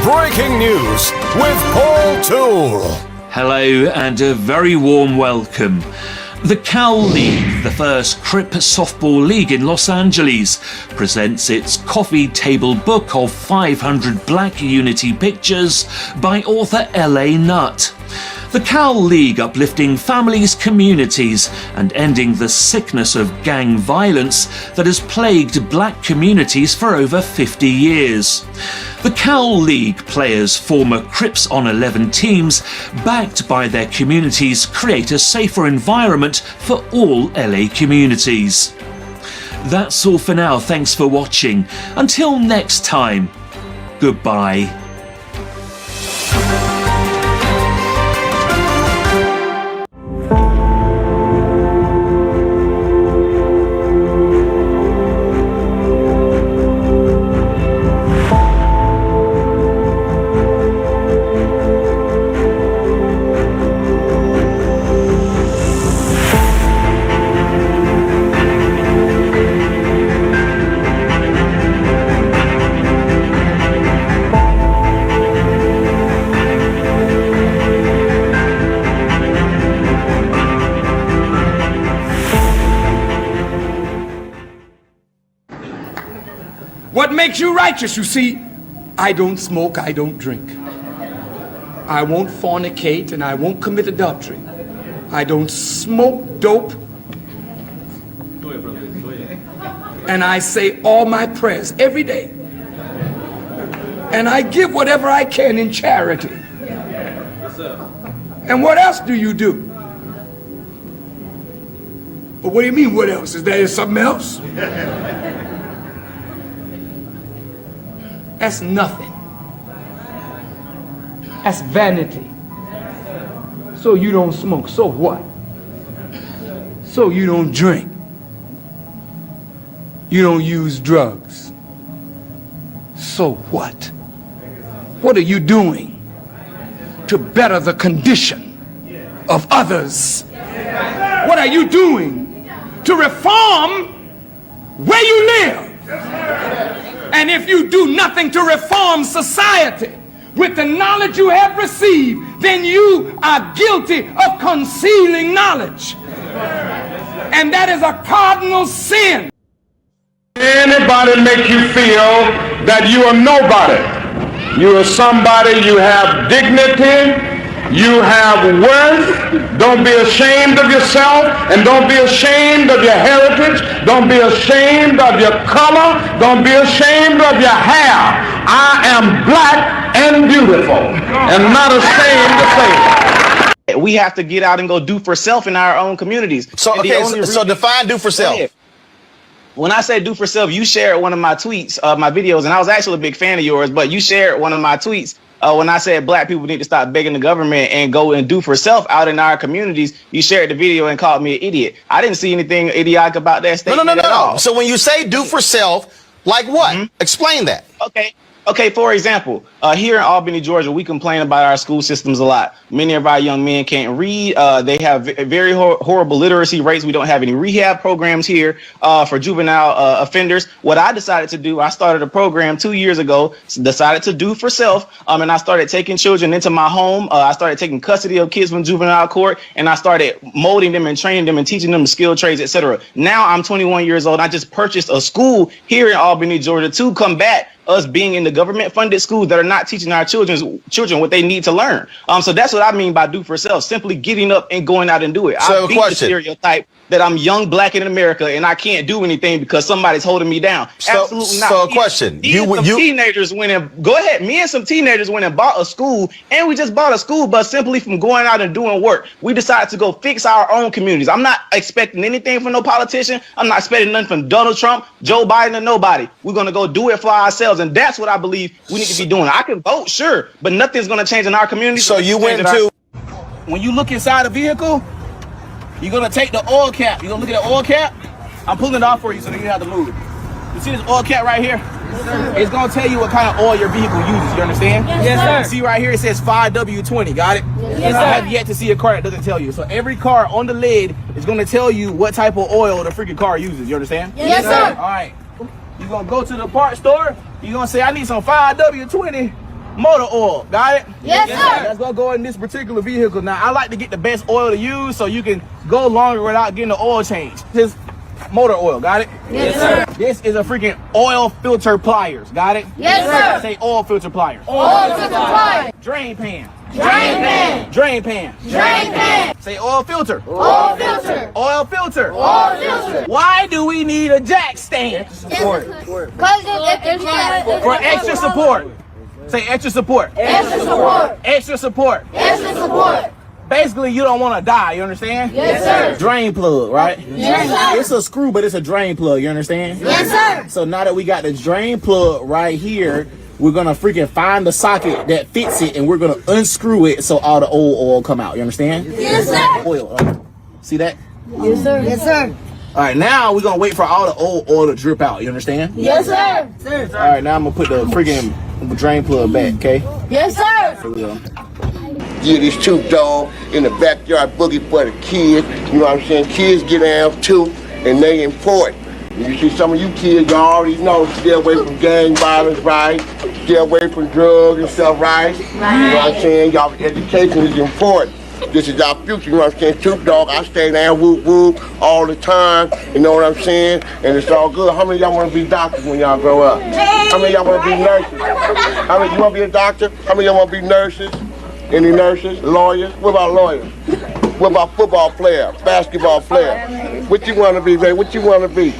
Breaking news with Paul Toole. Hello and a very warm welcome. The Cal League, the first Crip softball league in Los Angeles, presents its coffee table book of 500 Black Unity pictures by author L.A. Nutt. The Cal League uplifting families, communities and ending the sickness of gang violence that has plagued black communities for over 50 years. The Cal League players, former Crips on 11 teams, backed by their communities, create a safer environment for all LA communities. That's all for now. Thanks for watching. Until next time, goodbye. What makes you righteous? You see, I don't smoke, I don't drink. I won't fornicate and I won't commit adultery. I don't smoke dope. Go ahead, brother. Go ahead. And I say all my prayers every day. And I give whatever I can in charity. Yes, sir. And what else do you do? Well, what do you mean, what else? Is there something else? That's nothing. That's vanity. So you don't smoke, so what? So you don't drink. You don't use drugs. So what? What are you doing to better the condition of others? What are you doing to reform where you live? And if you do nothing to reform society with the knowledge you have received, then you are guilty of concealing knowledge. And that is a cardinal sin. Anybody make you feel that you are nobody? You are somebody, you have dignity, you have worth. Don't be ashamed of yourself, and don't be ashamed of your heritage. Don't be ashamed of your color. Don't be ashamed of your hair. I am black and beautiful, and not ashamed to say it. We have to get out and go do for self in our own communities. So, okay, so define do for self. When I say do for self, you shared one of my tweets, my videos, and I was actually a big fan of yours, but you shared one of my tweets when I said black people need to stop begging the government and go and do for self out in our communities. You shared the video and called me an idiot. I didn't see anything idiotic about that statement at all. So when you say do for self, like what? Explain that. Okay, for example, here in Albany, Georgia, we complain about our school systems a lot. Many of our young men can't read. They have very horrible literacy rates. We don't have any rehab programs here for juvenile offenders. What I decided to do, I started a program 2 years ago, decided to do for self, and I started taking children into my home. I started taking custody of kids from juvenile court, and I started molding them and training them and teaching them skilled trades, etc. Now I'm 21 years old. I just purchased a school here in Albany, Georgia to combat us being in the government-funded schools that are not teaching our children what they need to learn. So that's what I mean by do for self, simply getting up and going out and do it. So I beat the stereotype that I'm young, black in America, and I can't do anything because somebody's holding me down. Absolutely not. So a question. Teenagers went and go ahead. Me and some teenagers went and bought a school, and we just bought a school bus simply from going out and doing work. We decided to go fix our own communities. I'm not expecting anything from no politician. I'm not expecting nothing from Donald Trump, Joe Biden, or nobody. We're going to go do it for ourselves, and that's what I believe we need to be doing. I can vote, sure, but nothing's going to change in our community. So you went to... When you look inside a vehicle, you're going to take the oil cap. You're going to look at the oil cap. I'm pulling it off for you so that you don't have to move it. You see this oil cap right here? It's going to tell you what kind of oil your vehicle uses. You understand? Yes, sir. You see right here, it says 5W20. Got it? Yes, sir. I have yet to see a car that doesn't tell you. So every car on the lid is going to tell you what type of oil the freaking car uses. You understand? Yes, sir. All right. You're going to go to the parts store. You're going to say, I need some 5W20. motor oil. Got it? Yes, sir. That's gonna go in this particular vehicle. Now, I like to get the best oil to use so you can go longer without getting the oil change. This motor oil. Got it? Yes, sir. This is a freaking oil filter pliers. Got it? Yes, sir. Say oil filter pliers. Oil filter pliers. Drain pan. Drain pan. Drain pan. Drain pan. Say oil filter. Oil filter. Oil filter. Oil filter. Why do we need a jack stand? Because For extra support. Say extra support. Extra support. Extra support. Extra support. Basically, you don't want to die, you understand? Yes, sir. Drain plug, right? Yes, sir. It's a screw, but it's a drain plug, you understand? Yes, sir. So now that we got the drain plug right here, we're going to freaking find the socket that fits it, and we're going to unscrew it so all the old oil come out, you understand? Yes, sir. Oil, see that? Yes, sir. Yes, sir. All right, now we're going to wait for all the old oil to drip out, you understand? Yes, sir. All right, now I'm going to put the freaking drain plug back, okay? Yes, sir. Here we go. Yeah, this Troop Dog in the backyard boogie for the kids. You know what I'm saying? Kids get down too, and they important. You see some of you kids, you already know, stay away from gang violence, right? Stay away from drugs and stuff, right? You know what I'm saying? Y'all education is important. This is our future, you know what I'm saying? Troop Dog, I stay down whoop whoop all the time, you know what I'm saying? And it's all good. How many of y'all want to be doctors when y'all grow up? How many of y'all want to be nurses? How many you want to be a doctor? How many of y'all want to be nurses? Any nurses, lawyers? What about lawyers? What about football player, basketball player? What you want to be, baby? What you want to be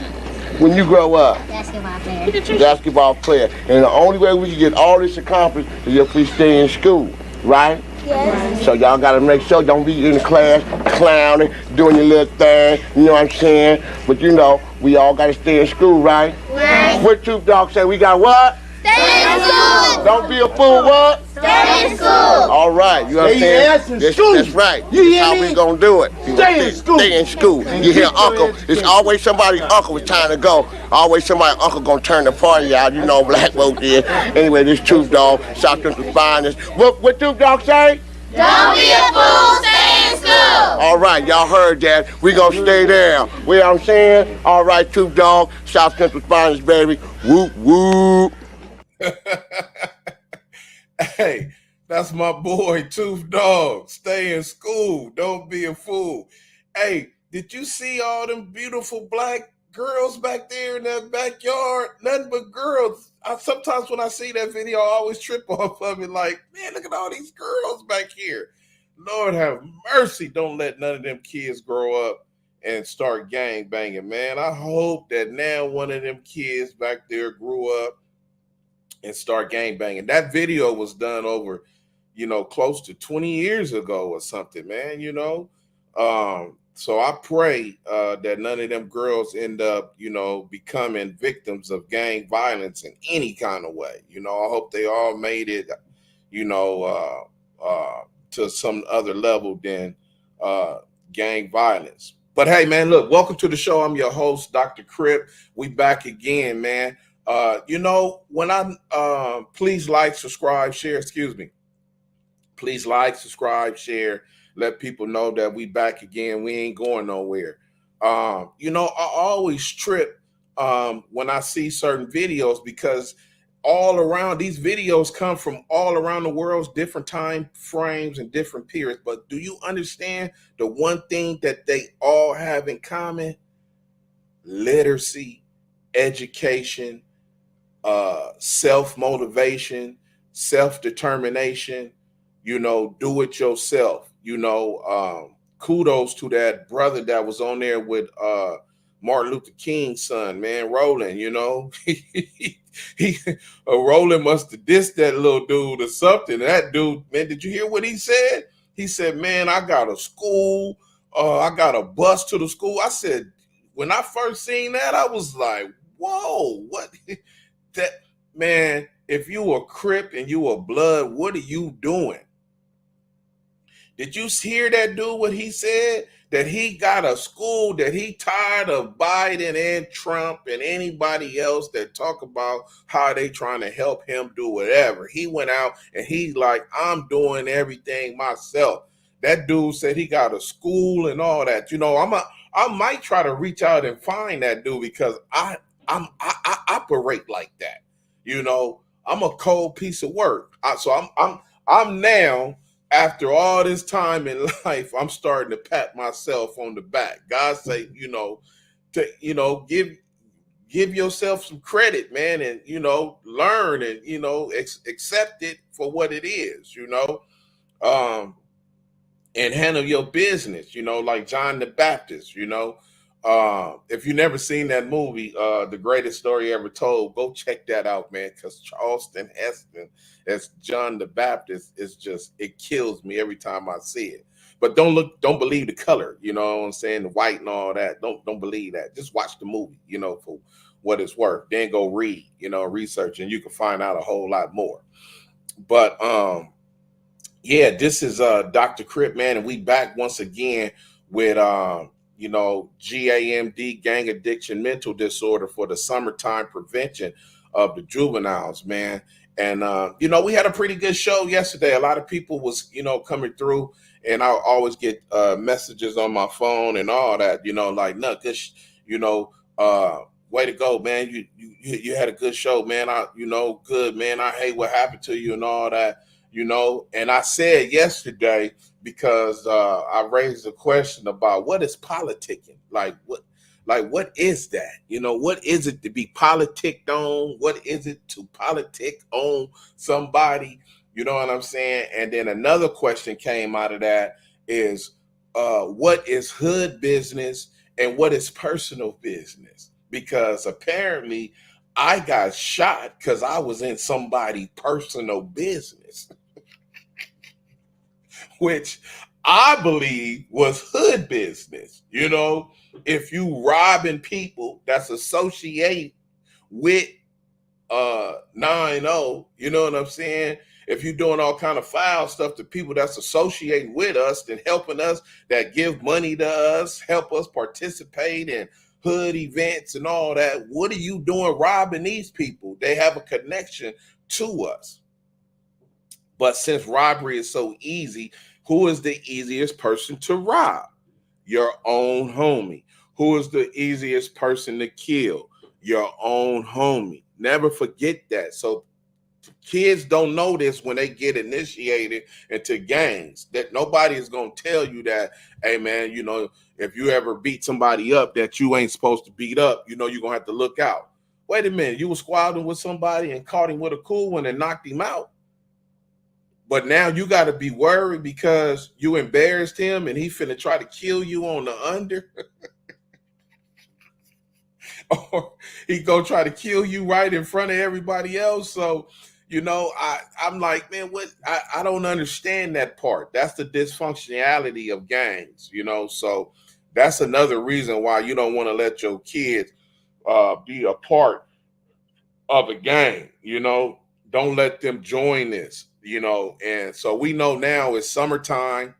when you grow up? Basketball player. Basketball player. And the only way we can get all this accomplished is if we stay in school, right? Yes. So y'all got to make sure don't be in the class clowning, doing your little thing, you know what I'm saying? But you know, we all got to stay in school, right? Right. What Troop Dog say? We got what? Stay in school. Don't be a fool, what? Stay in school. All right, you understand? That's right. That's how we gonna do it. Stay in school. Stay in school. You hear Uncle? It's always somebody Uncle was trying to go. Always somebody Uncle gonna turn the party out. You know, black folk is. Anyway, this Troop Dog, South Central finest. What Troop Dog say? Don't be a fool. Stay in school. All right, y'all heard that. We gonna stay there. You know what I'm saying? All right, Troop Dog, South Central finest, baby. Whoop whoop. Hey, that's my boy, Tooth Dog. Stay in school. Don't be a fool. Hey, did you see all them beautiful black girls back there in that backyard? Nothing but girls. Sometimes when I see that video, I always trip off of it like, man, look at all these girls back here. Lord have mercy. Don't let none of them kids grow up and start gang banging, man. I hope that now one of them kids back there grew up and start gang banging. That video was done over, close to 20 years ago or something, man, So I pray that none of them girls end up, becoming victims of gang violence in any kind of way. I hope they all made it, to some other level than gang violence. But hey, man, look, welcome to the show. I'm your host, Dr. Crip. We back again, man. When I please like, subscribe, share, please like, subscribe, share, let people know that we back again. We ain't going nowhere. I always trip when I see certain videos because all around these videos come from all around the world's different time frames and different periods. But do you understand the one thing that they all have in common? Literacy, education, self-motivation, self-determination, do it yourself. Kudos to that brother that was on there with Martin Luther King's son, man, Roland, Roland must have dissed that little dude or something. That dude, man, did you hear what he said? He said, man, I got a school, I got a bus to the school. I said, when I first seen that, I was like, whoa, what? That man, if you a Crip and you a Blood, what are you doing? Did you hear that dude what he said? That he got a school, that he tired of Biden and Trump and anybody else that talk about how they trying to help him do whatever. He went out and he's like, I'm doing everything myself. That dude said he got a school and all that. I might try to reach out and find that dude because I operate like that. I'm a cold piece of work. I'm now, after all this time in life, I'm starting to pat myself on the back. God say, give yourself some credit, man, and learn and accept it for what it is, um, and handle your business, like John the Baptist, if you never seen that movie, The Greatest Story Ever Told, go check that out, man, because Charleston Heston as John the Baptist it kills me every time I see it. But don't believe the color, you know what I'm saying, the white and all that. Don't believe that. Just watch the movie, for what it's worth. Then go read, research, and you can find out a whole lot more. But yeah, this is Dr. Crip, man, and we back once again with GAMD, gang addiction mental disorder, for the summertime prevention of the juveniles, man. And we had a pretty good show yesterday. A lot of people was coming through, and I always get messages on my phone and all that, like, no, this, way to go, man. You had a good show, man. Good, man. I hate what happened to you and all that. And I said yesterday, because I raised a question about what is politicking, what is that? What is it to be politicked on? What is it to politic on somebody? You know what I'm saying? And then another question came out of that is, what is hood business and what is personal business? Because apparently I got shot because I was in somebody's personal business, which I believe was hood business. If you robbing people that's associated with 9-0, you know what I'm saying? If you're doing all kind of foul stuff to people that's associating with us and helping us, that give money to us, help us participate in hood events and all that, what are you doing robbing these people? They have a connection to us. But since robbery is so easy, who is the easiest person to rob? Your own homie. Who is the easiest person to kill? Your own homie. Never forget that. So kids don't know this when they get initiated into gangs, that nobody is going to tell you that, hey, man, if you ever beat somebody up that you ain't supposed to beat up, you're going to have to look out. Wait a minute, you were squabbling with somebody and caught him with a cool one and knocked him out. But now you got to be worried because you embarrassed him and he finna try to kill you on the under. Or he gonna try to kill you right in front of everybody else. So, I'm like, man, what? I don't understand that part. That's the dysfunctionality of gangs, So that's another reason why you don't want to let your kids be a part of a gang, Don't let them join this, And so we know now it's summertime.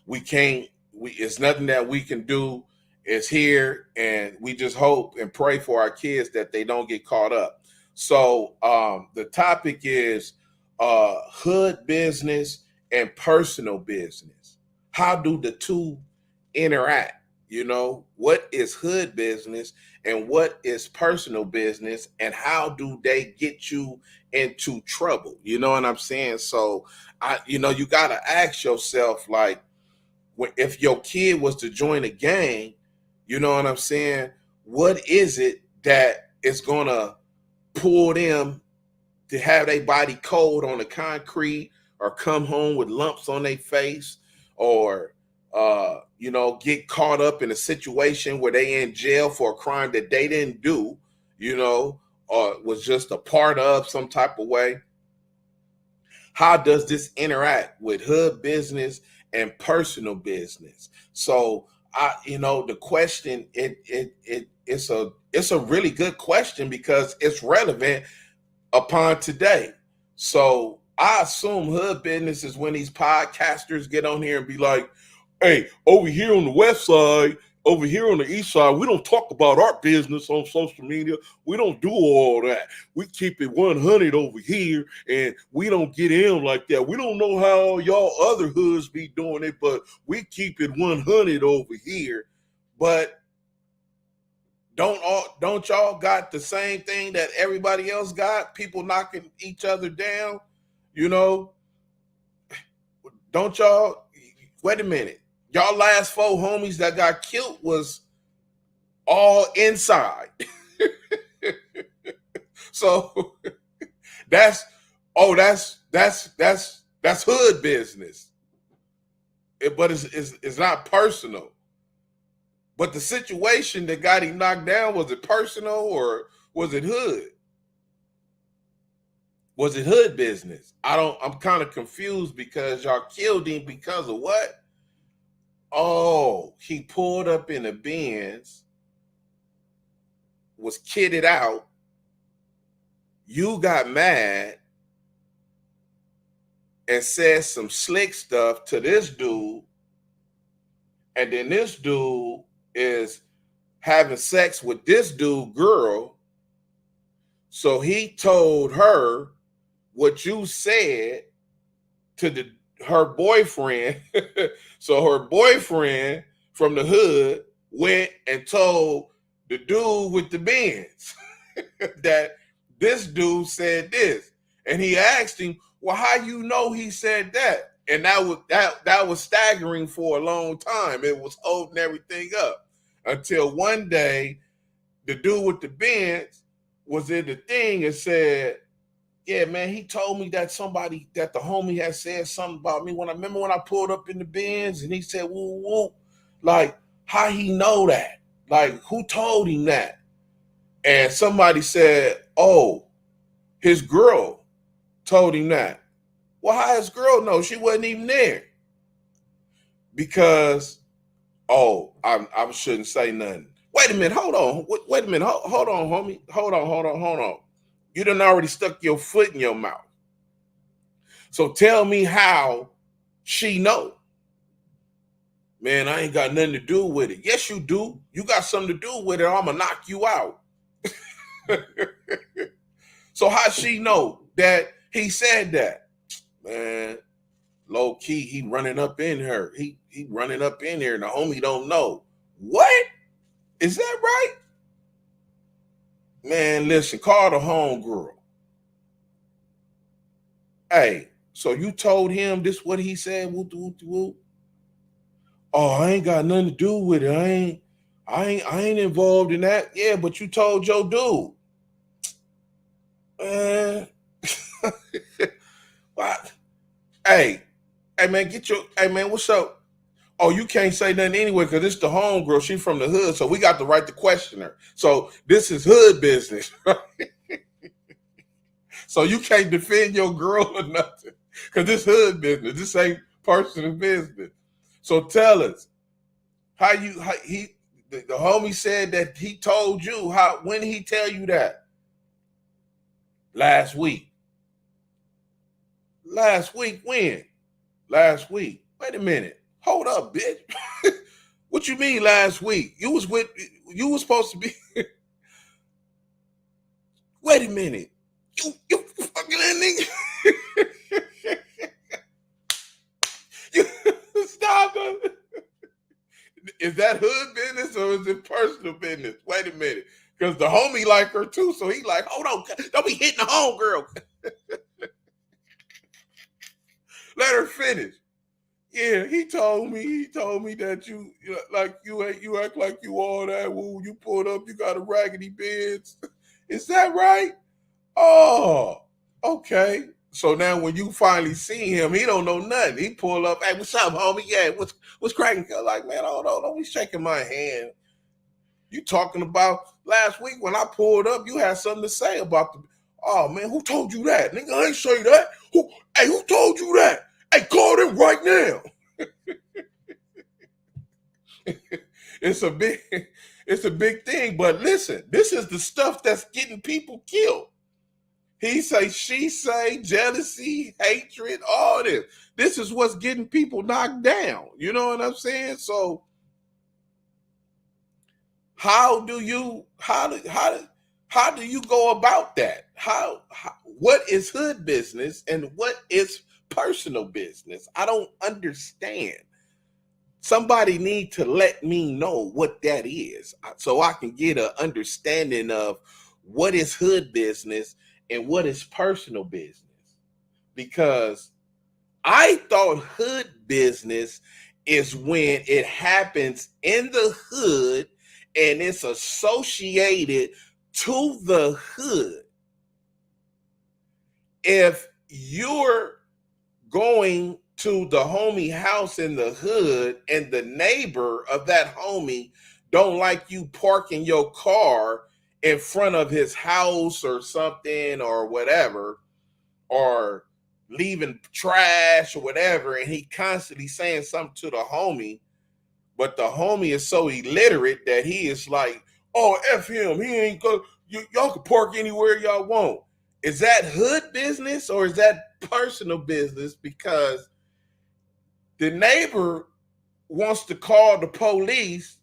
It's nothing that we can do. It's here, and we just hope and pray for our kids that they don't get caught up. So the topic is hood business and personal business. How do the two interact? What is hood business and what is personal business, and how do they get you into trouble? You know what I'm saying? So you got to ask yourself, like, if your kid was to join a gang, you know what I'm saying? What is it that is going to pull them to have their body cold on the concrete, or come home with lumps on their face, or, get caught up in a situation where they in jail for a crime that they didn't do, or was just a part of some type of way? How does this interact with hood business and personal business? So the question, it's a really good question because it's relevant upon today. So I assume hood business is when these podcasters get on here and be like, hey, over here on the west side, over here on the east side, we don't talk about our business on social media. We don't do all that. We keep it 100 over here, and we don't get in like that. We don't know how y'all other hoods be doing it, but we keep it 100 over here. But Don't y'all got the same thing that everybody else got? People knocking each other down, you know? Don't y'all? Wait a minute. Y'all last 4 homies that got killed was all inside. So that's hood business. But it's not personal. But the situation that got him knocked down, was it personal or was it hood? Was it hood business? I'm kind of confused because y'all killed him because of what? Oh, he pulled up in a Benz, was kitted out. You got mad and said some slick stuff to this dude. And then this dude is having sex with this dude girl. So he told her what you said to her boyfriend. So her boyfriend from the hood went and told the dude with the Benz that this dude said this. And he asked him, well, how you know he said that? And that was staggering for a long time. It was holding everything up until one day the dude with the Benz was in the thing and said, yeah, man, he told me that that the homie had said something about me. When I pulled up in the Benz and he said, woo, woo, like, how he know that? Like, who told him that? And somebody said, oh, his girl told him that. Well, how his girl know? She wasn't even there. Because, I shouldn't say nothing. Wait a minute, hold on. Wait a minute, hold on, homie. Hold on. You done already stuck your foot in your mouth. So tell me how she know. Man, I ain't got nothing to do with it. Yes, you do. You got something to do with it, or I'm going to knock you out. So how she know that he said that? Man, low key, he running up in her. He running up in here and the homie don't know. What? Is that right? Man, listen, call the homegirl. Hey, so you told him this what he said? Woo, woo, woo. Oh, I ain't got nothing to do with it. I ain't involved in that. Yeah, but you told your dude. Man. What? Hey man, hey man, what's up? Oh, you can't say nothing anyway because it's the homegirl. She from the hood, so we got the right to question her. So this is hood business, right? So you can't defend your girl or nothing because this hood business. This ain't personal business. So tell us how the homie said that he told you when he tell you that? Last week. Last week when? Last week. Wait a minute. Hold up, bitch. What you mean last week? You was supposed to be. Wait a minute. You fucking that nigga. You stop it. Is that hood business or is it personal business? Wait a minute. Because the homie like her too. So he like, hold on, don't be hitting the homegirl. Let her finish. Yeah, he told me that you act like you all that. Woo, you pulled up, you got a raggedy Benz. Is that right? Oh, okay. So now when you finally see him, he don't know nothing. He pull up, hey, what's up, homie? Yeah, what's cracking? Like, man, hold on, don't be shaking my hand. You talking about last week when I pulled up, you had something to say about oh man, who told you that? Nigga, I ain't say that. Who told you that? Hey, call them right now. It's a big thing. But listen, this is the stuff that's getting people killed. He say, she say, jealousy, hatred, all this. This is what's getting people knocked down. You know what I'm saying? So how do you go about that? What is hood business and what is personal business? I don't understand. Somebody need to let me know what that is so I can get an understanding of what is hood business and what is personal business. Because I thought hood business is when it happens in the hood and it's associated to the hood. If you're going to the homie house in the hood and the neighbor of that homie don't like you parking your car in front of his house or something or whatever, or leaving trash or whatever, and he constantly saying something to the homie, but the homie is so illiterate that he is like, oh, F him, he ain't go, y'all can park anywhere y'all want. Is that hood business or is that personal business? Because the neighbor wants to call the police,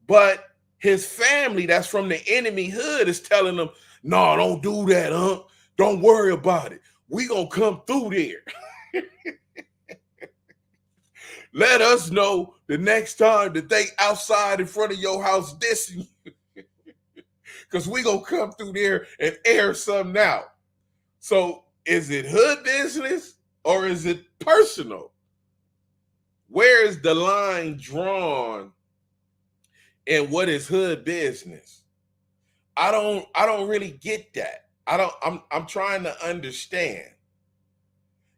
but his family that's from the enemy hood is telling them, no, don't do that, huh? Don't worry about it. We gonna come through there. Let us know the next time that they outside in front of your house dissing you. Because we gonna come through there and air something out. So is it hood business or is it personal? Where is the line drawn in what is hood business? I don't really get that. I'm trying to understand.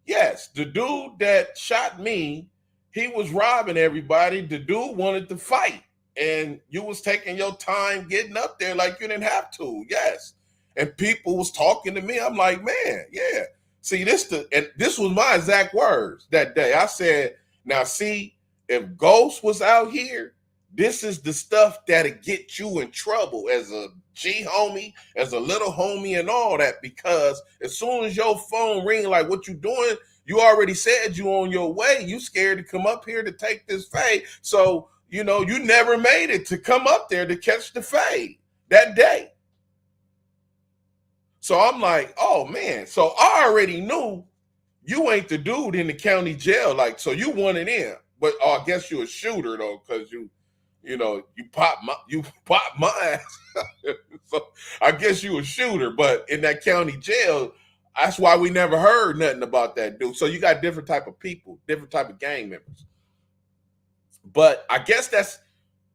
Yes, the dude that shot me, he was robbing everybody. The dude wanted to fight, and you was taking your time getting up there like you didn't have to. Yes. And people was talking to me. I'm like, man, yeah. See, this was my exact words that day. I said, now see, if Ghost was out here, this is the stuff that'll get you in trouble as a G homie, as a little homie and all that, because as soon as your phone ring, like, what you doing? You already said you on your way. You scared to come up here to take this fade. So, you never made it to come up there to catch the fade that day. So I'm like, oh man. So I already knew you ain't the dude in the county jail. Like, so you wanted in, but I guess you're a shooter though, because you pop my ass. So I guess you a shooter, but in that county jail, that's why we never heard nothing about that dude. So you got different type of people, different type of gang members. But I guess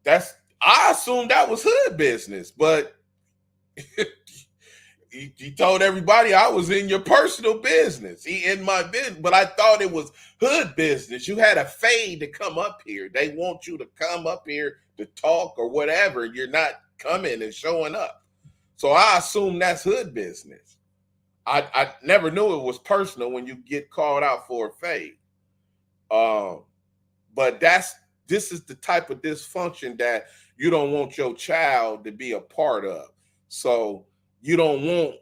I assumed that was hood business, but he told everybody I was in your personal business. He in my business, but I thought it was hood business. You had a fade to come up here. They want you to come up here to talk or whatever. You're not coming and showing up. So I assume that's hood business. I never knew it was personal when you get called out for a fade. But this is the type of dysfunction that you don't want your child to be a part of. So you don't want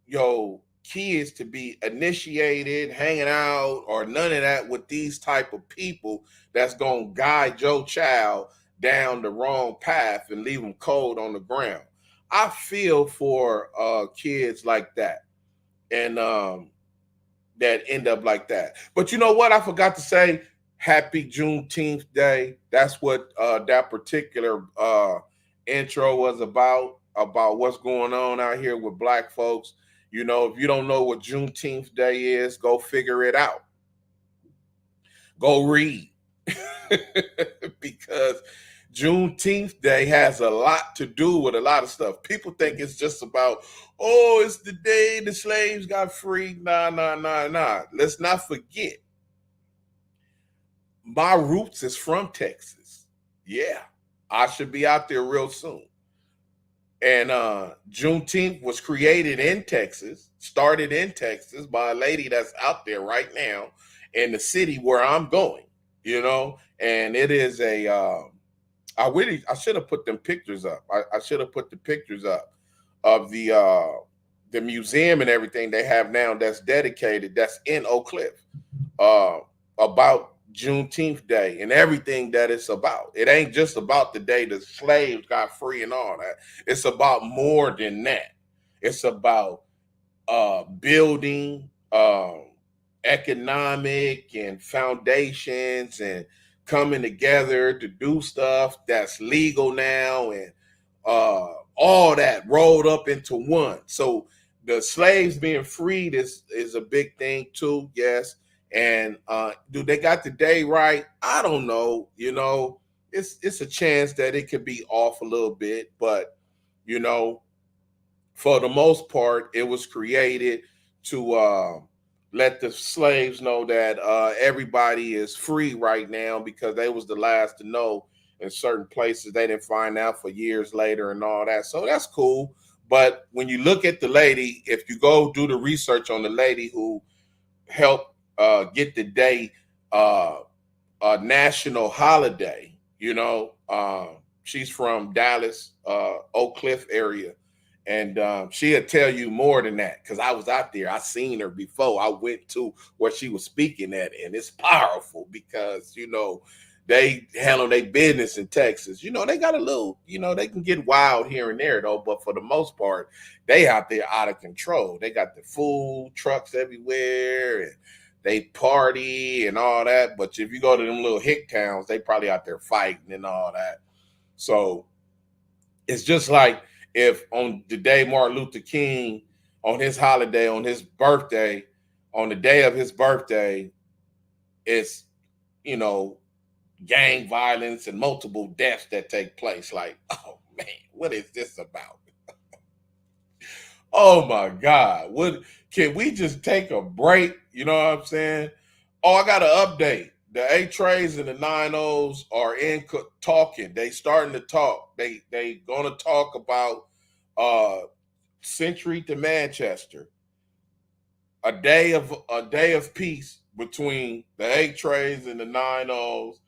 your kids to be initiated, hanging out, or none of that with these type of people that's going to guide your child down the wrong path and leave them cold on the ground. I feel for kids like that and that end up like that. But you know what? I forgot to say happy Juneteenth Day. That's what that particular intro was about what's going on out here with Black folks. If you don't know what Juneteenth Day is, go figure it out. Go read. Because Juneteenth Day has a lot to do with a lot of stuff. People think it's just about, oh, it's the day the slaves got free. Nah. Let's not forget. My roots is from Texas. Yeah, I should be out there real soon. And Juneteenth was created in Texas, started in Texas by a lady that's out there right now in the city where I'm going, and it is I should have put them pictures up. I should have put the pictures up of the museum and everything they have now that's dedicated, that's in Oak Cliff, about Juneteenth Day and everything that it's about. It ain't just about the day the slaves got free and all that. It's about more than that. It's about building economic and foundations and coming together to do stuff that's legal now, and all that rolled up into one. So the slaves being freed is a big thing too, yes. And do they got the day right? I don't know. You know, it's a chance that it could be off a little bit, but you know, for the most part, it was created to let the slaves know that everybody is free right now, because they was the last to know in certain places. They didn't find out for years later and all that. So that's cool. But when you look at the lady, if you go do the research on the lady who helped get the day a national holiday, you know, she's from Dallas, Oak Cliff area. And she'll tell you more than that, because I was out there. I seen her before. I went to where she was speaking at, and it's powerful because, you know, they handle their business in Texas. You know, they got a little, you know, they can get wild here and there, though. But for the most part, they out there out of control. They got the food trucks everywhere, and they party and all that. But if you go to them little hick towns, they probably out there fighting and all that. So it's just like, if on the day Martin Luther King, on his holiday, on his birthday, on the day of his birthday, it's, you know, gang violence and multiple deaths that take place. Like, oh man, what is this about? Oh my God. What, can we just take a break? You know what I'm saying? Oh, I got an update. The 8 trays and the 9 O's are in talking. They starting to talk. They gonna talk about Century to Manchester. A day of peace between the 8 trays and the 9 O's.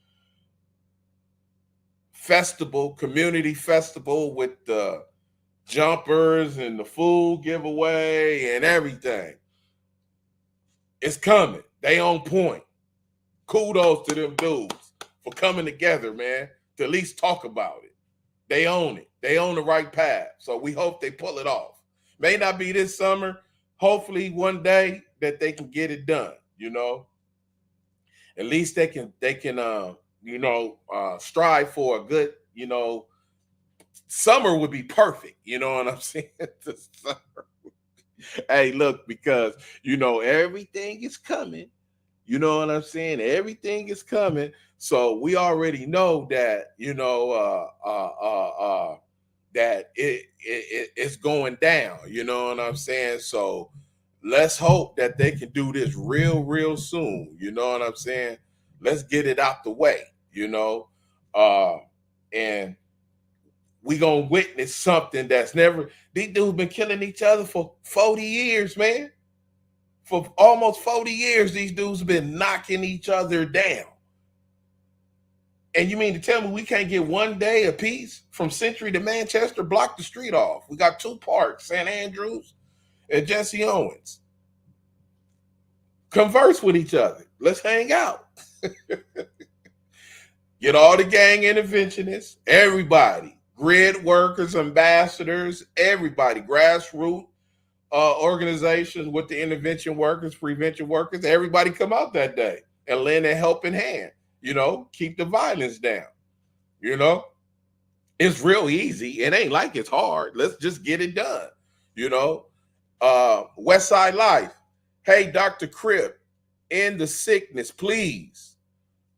Festival, community festival with the jumpers and the food giveaway and everything. It's coming. They on point. Kudos to them dudes for coming together, man, to at least talk about it. They own it. They own the right path. So we hope they pull it off. May not be this summer. Hopefully one day that they can get it done, you know. At least they can strive for a good, you know, summer would be perfect. You know what I'm saying? The summer. Hey, look, because, you know, everything is coming. You know what I'm saying? Everything is coming. So we already know that, you know, that it's going down. You know what I'm saying? So let's hope that they can do this real soon. You know what I'm saying? Let's get it out the way, you know? And we gonna witness something that's never, these dudes been killing each other for 40 years, man. For almost 40 years, these dudes have been knocking each other down. And you mean to tell me we can't get one day of peace from Century to Manchester, block the street off? We got 2 parks, St. Andrews and Jesse Owens. Converse with each other. Let's hang out. Get all the gang interventionists, everybody, grid workers, ambassadors, everybody, grassroots organizations with the intervention workers, prevention workers, everybody come out that day and lend a helping hand, you know, keep the violence down. You know, it's real easy. It ain't like it's hard. Let's just get it done. You know, West Side Life. Hey, Dr. Crip, end the sickness, please.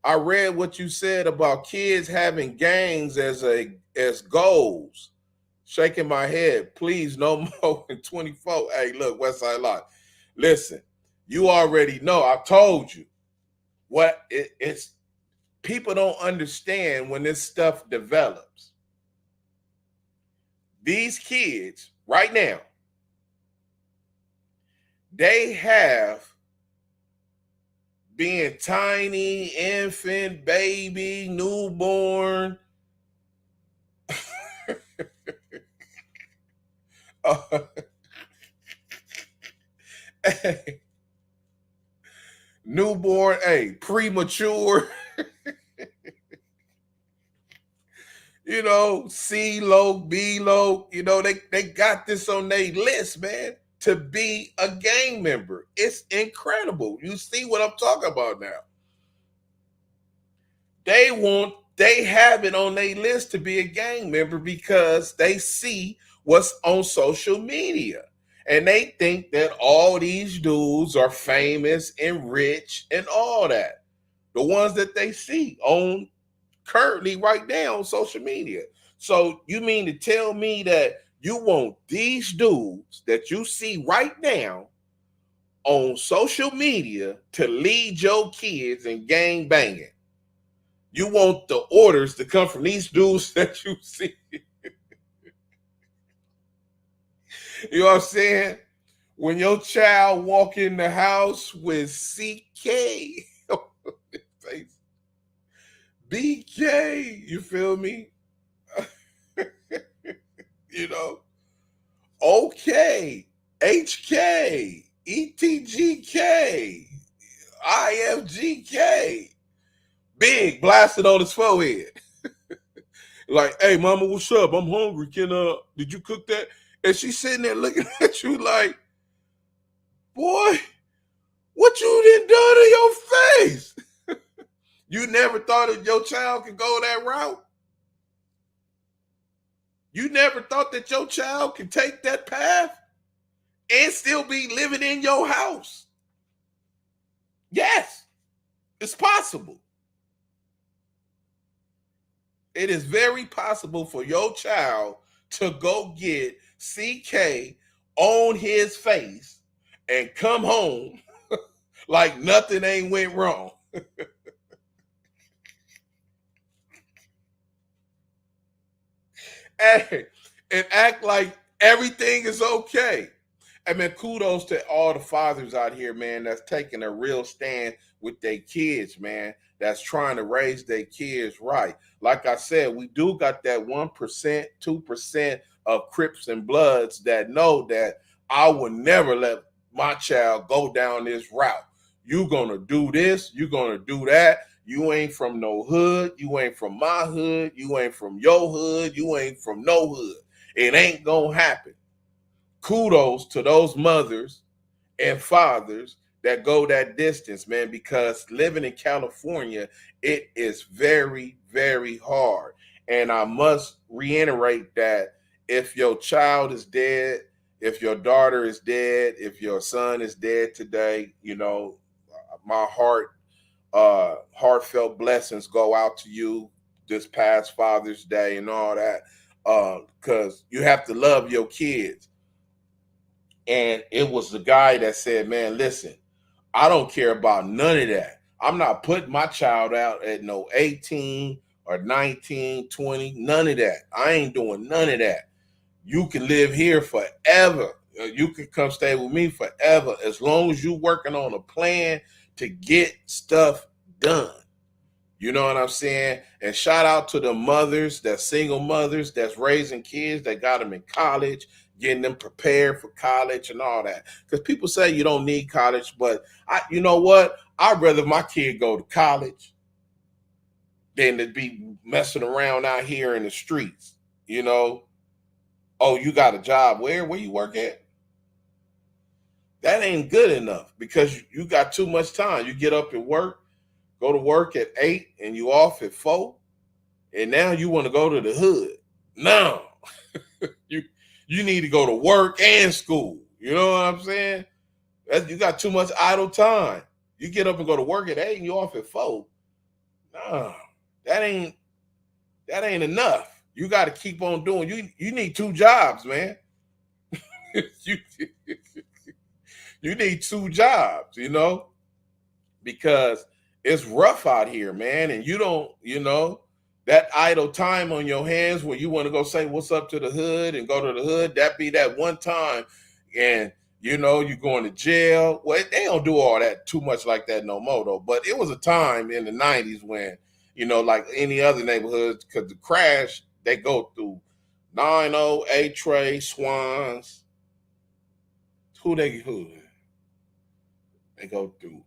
I read what you said about kids having gangs as goals. Shaking my head, please, no more than 24. Hey, look, Westside Live. Listen, you already know. I told you what it's. People don't understand when this stuff develops. These kids right now, they have being tiny, infant, baby, newborn. Newborn, premature, you know, C low, B low, you know, they got this on their list, man, to be a gang member. It's incredible. You see what I'm talking about now. they have it on their list to be a gang member because they see what's on social media. And they think that all these dudes are famous and rich and all that. The ones that they see on currently right now on social media. So you mean to tell me that you want these dudes that you see right now on social media to lead your kids in gang banging? You want the orders to come from these dudes that you see. You know what I'm saying? When your child walk in the house with CK on his face, BK, you feel me? You know, OK, HK, ETGK, IFGK, big blasted on his forehead. Like, hey, mama, what's up? I'm hungry. Did you cook that? And she's sitting there looking at you like, boy, what you done to your face? You never thought that your child could go that route? You never thought that your child could take that path and still be living in your house? Yes, it's possible. It is very possible for your child to go get CK on his face and come home like nothing ain't went wrong. And act like everything is okay. I mean, kudos to all the fathers out here, man, that's taking a real stand with their kids, man, that's trying to raise their kids right. Like I said, we do got that 1%, 2% of Crips and Bloods that know that I will never let my child go down this route. You gonna do this, you gonna do that. You ain't from no hood, you ain't from my hood, you ain't from your hood, you ain't from no hood. It ain't gonna happen. Kudos to those mothers and fathers that go that distance, man, because living in California, it is very, very hard. And I must reiterate that if your child is dead, if your daughter is dead, if your son is dead today, you know, my heartfelt blessings go out to you this past Father's Day and all that, because you have to love your kids. And it was the guy that said, man, listen, I don't care about none of that. I'm not putting my child out at no 18 or 19, 20, none of that. I ain't doing none of that. You can live here forever. You can come stay with me forever as long as you're working on a plan to get stuff done. You know what I'm saying? And shout out to the mothers, that single mothers that's raising kids, that got them in college, getting them prepared for college and all that. Because people say you don't need college, but you know what? I'd rather my kid go to college than to be messing around out here in the streets. You know, oh, you got a job. Where you work at? That ain't good enough because you got too much time. You get up and work, go to work at 8 and you off at 4, and now you want to go to the hood. No, you need to go to work and school. You know what I'm saying? You got too much idle time. You get up and go to work at 8 and you off at 4. No, that ain't enough. You got to keep on doing. You need 2 jobs, man. You need 2 jobs, you know, because it's rough out here, man. And you don't, you know, that idle time on your hands where you want to go say what's up to the hood and go to the hood, that be that one time. And, you know, you're going to jail. Well, they don't do all that too much like that no more, though. But it was a time in the 90s when, you know, like any other neighborhoods, because the crash, they go through 90, A-Tray, Swans. Who? They go through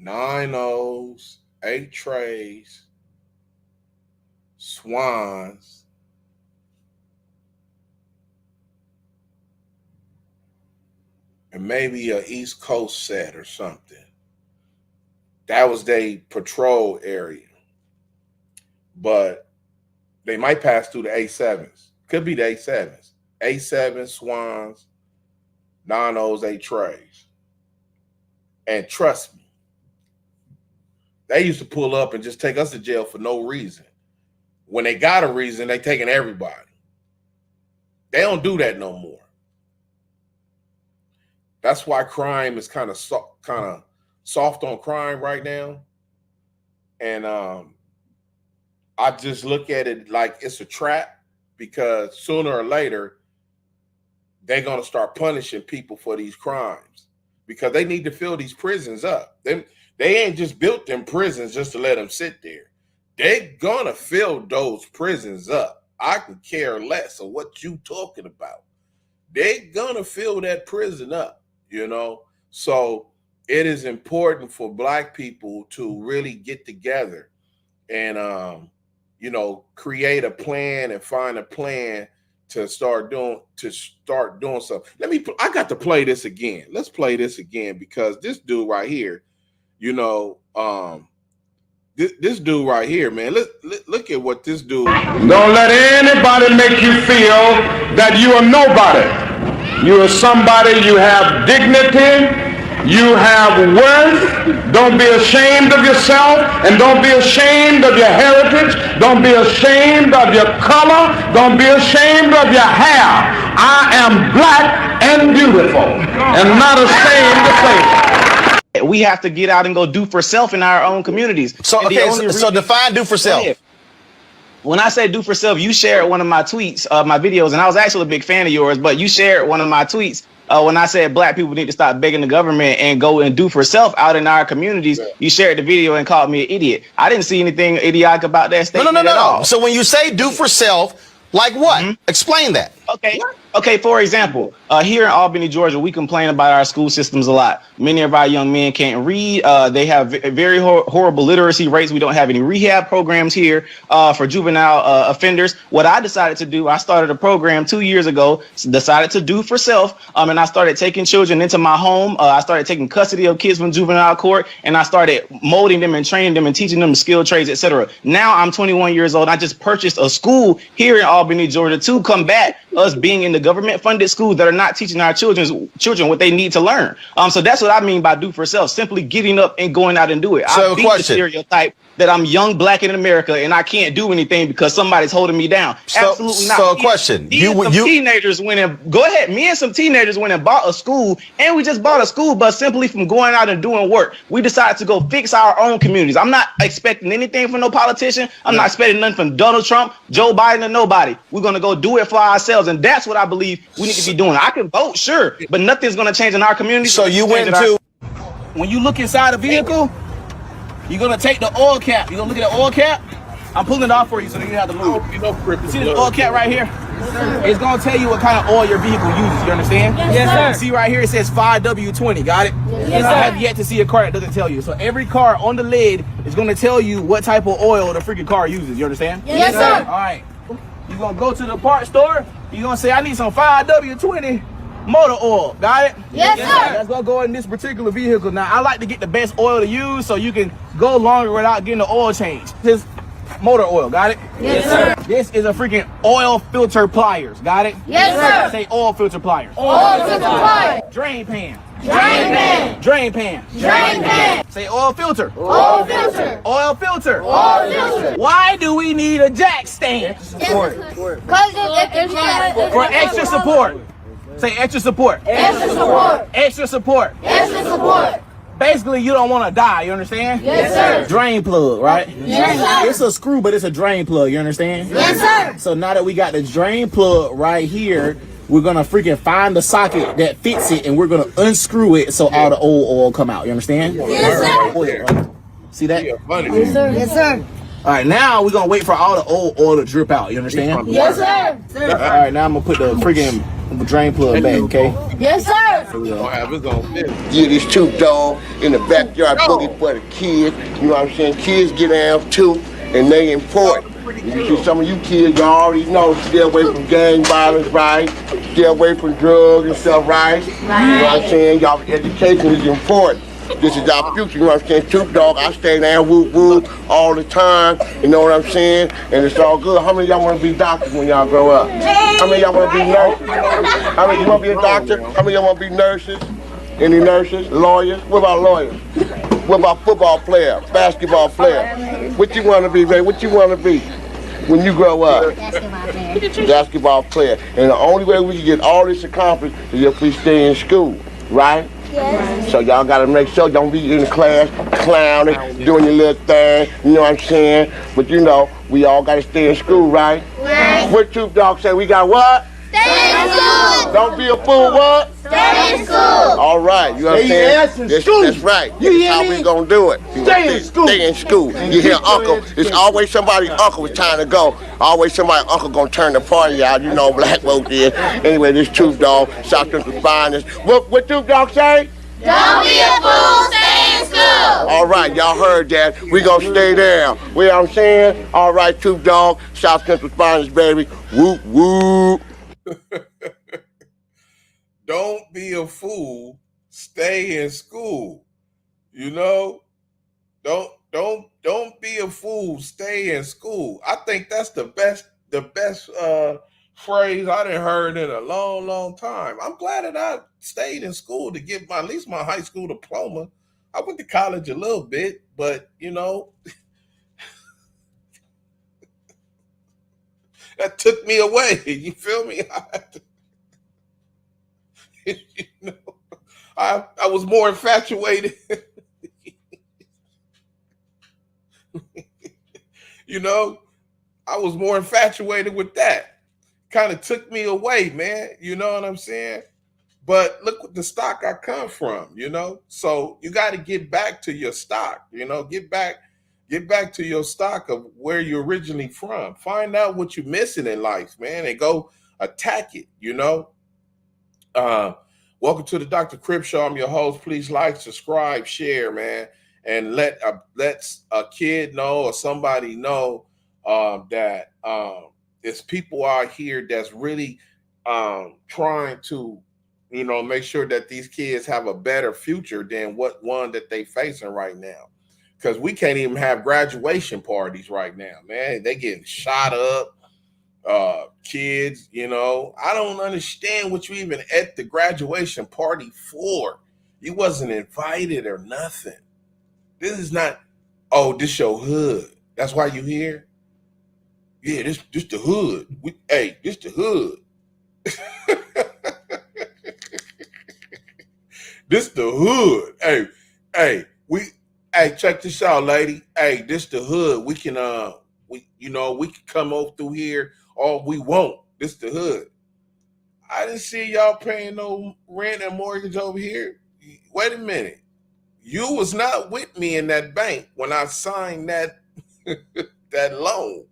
9-0s, 8-Trays, Swans, and maybe a East Coast set or something. That was their patrol area. but they might pass through the A7s. Could be the A7s. A7, Swans, 9-0s, 8-trays. And trust me, they used to pull up and just take us to jail for no reason. When they got a reason, they taking everybody. They don't do that no more. That's why crime is kind of soft on crime right now. And I just look at it like it's a trap, because sooner or later, they're going to start punishing people for these crimes, because they need to fill these prisons up. They ain't just built them prisons just to let them sit there. They're going to fill those prisons up. I could care less of what you talking about. They're going to fill that prison up, you know? So it is important for Black people to really get together and, you know, create a plan and find a plan to start doing something. I got to play this again. Let's play this again, because this dude right here, you know, this dude right here, man, look at what this dude. Don't let anybody make you feel that you are nobody. You are somebody. You have dignity. You have worth. Don't be ashamed of yourself, and don't be ashamed of your heritage. Don't be ashamed of your color. Don't be ashamed of your hair. I am Black and beautiful, and not ashamed to say it. We have to get out and go do for self in our own communities. So, okay, so define do for self. When I say do for self, you shared one of my tweets, my videos, and I was actually a big fan of yours, but you shared one of my tweets when I said Black people need to stop begging the government and go and do for self out in our communities. You shared the video and called me an idiot. I didn't see anything idiotic about that statement at all. So when you say do for self, like what? Explain that. Okay, for example, here in Albany, Georgia, we complain about our school systems a lot. Many of our young men can't read. They have very horrible literacy rates. We don't have any rehab programs here for juvenile offenders. What I decided to do, I started a program 2 years ago, decided to do for self, and I started taking children into my home. I started taking custody of kids from juvenile court, and I started molding them and training them and teaching them skilled trades, etc. Now I'm 21 years old. I just purchased a school here in Albany, Georgia, to combat us being in the government-funded schools that are not teaching our children what they need to learn. So that's what I mean by do for self, simply getting up and going out and do it. So I beat the stereotype that I'm young, Black in America, and I can't do anything because somebody's holding me down. Absolutely not. So a question. Teenagers went and go ahead. Me and some teenagers went and bought a school, and we just bought a school bus simply from going out and doing work. We decided to go fix our own communities. I'm not expecting anything from no politician. I'm not expecting nothing from Donald Trump, Joe Biden, or nobody. We're going to go do it for ourselves, and that's what I believe we need to be doing. I can vote, sure, but nothing's going to change in our community. So you went to... When you look inside a vehicle, you're going to take the oil cap. You're going to look at the oil cap. I'm pulling it off for you so you have to move. You know, Crip, you see this oil cap right here? It's going to tell you what kind of oil your vehicle uses. You understand? Yes, sir. See right here, it says 5W20. Got it? Yes, sir. I have yet to see a car that doesn't tell you. So every car on the lid is going to tell you what type of oil the freaking car uses. You understand? Yes, sir. All right. You're going to go to the parts store. You're going to say, I need some 5W20 motor oil. Got it? Yes, sir. That's going to go in this particular vehicle. Now, I like to get the best oil to use so you can go longer without getting the oil change. This motor oil. Got it? Yes, sir. This is a freaking oil filter pliers. Got it? Yes, sir. Say oil filter pliers. Oil filter pliers. Drain pan. Drain pan. Drain pan. Drain pan. Say oil filter. Oil filter. Oil filter. Oil filter. Why do we need a jack stand? Because For extra support. Say extra support. Extra support. Extra support. Extra support. Basically, you don't want to die. You understand? Yes, sir. Drain plug, right? Yes, sir. It's a screw, but it's a drain plug. You understand? Yes, sir. So now that we got the drain plug right here, we're gonna freaking find the socket that fits it, and we're gonna unscrew it so all the old oil come out. You understand? Yes, sir. Oil, right? See that? Yes, sir. Yes, sir. All right, now we're gonna wait for all the old oil to drip out. You understand? Yes, sir. All right, now I'm gonna put the freaking drain plug back. Okay? Yes, sir. Don't have his own business. Yeah, this tooth dog in the backyard boogie for the kids. You know what I'm saying? Kids get down too, and they important. You see some of you kids, you already know, stay away from gang violence, right? Stay away from drugs and stuff, right? You know what I'm saying? Y'all education is important. This is our future, you know what I'm saying? Tooth Dog, I stay down whoop whoop all the time, you know what I'm saying? And it's all good. How many of y'all want to be doctors when y'all grow up? How many of y'all want to be nurses? How many you want to be a doctor? How many of y'all want to be nurses? Any nurses? Lawyers? What about lawyers? What about football player? Basketball player? What you want to be, baby? What you want to be when you grow up? Basketball player. And the only way we can get all this accomplished is if we stay in school, right? Yes. So y'all gotta make sure don't be in the class clowning, doing your little thing, you know what I'm saying? But you know, we all gotta stay in school, right? Right. What Tooth Dog say? We got what? Stay in school. Don't be a fool, what? Stay in school. All right, you understand? That's right. That's how we gonna do it. Stay in school. Stay in school. You hear Uncle, it's always somebody Uncle was trying to go. Always somebody Uncle gonna turn the party out, you know, black folk is. Anyway, this Tooth Dog, South Central Finest. What Tooth Dog say? Don't be a fool. Stay in school. All right, y'all heard that. We gonna stay down. You know what I'm saying? All right, Tooth Dog, South Central Finest, baby. Whoop, whoop. Don't be a fool. Stay in school. You know, don't be a fool. Stay in school. I think that's the best phrase I done heard in a long time. I'm glad that I stayed in school to get at least my high school diploma. I went to college a little bit, but you know, that took me away. You feel me? You know, I was more infatuated. You know, I was more infatuated with that. Kind of took me away, man. You know what I'm saying? But look what the stock I come from, you know? So you got to get back to your stock, you know, get back to your stock of where you're originally from. Find out what you're missing in life, man, and go attack it, you know? Welcome to the Dr. Crip Show. I'm your host. Please like, subscribe, share, man, and let a kid know or somebody know that there's people out here that's really trying to, you know, make sure that these kids have a better future than what one that they facing right now. Because we can't even have graduation parties right now, man. They getting shot up. Kids, you know, I don't understand what you even at the graduation party for. You wasn't invited or nothing. This is not, oh, this your hood. That's why you here? Yeah, this the hood. This the hood. This the hood. Hey, check this out, lady. Hey, this the hood. We can we can come over through here all we want. This the hood. I didn't see y'all paying no rent and mortgage over here. Wait a minute. You was not with me in that bank when I signed that that loan.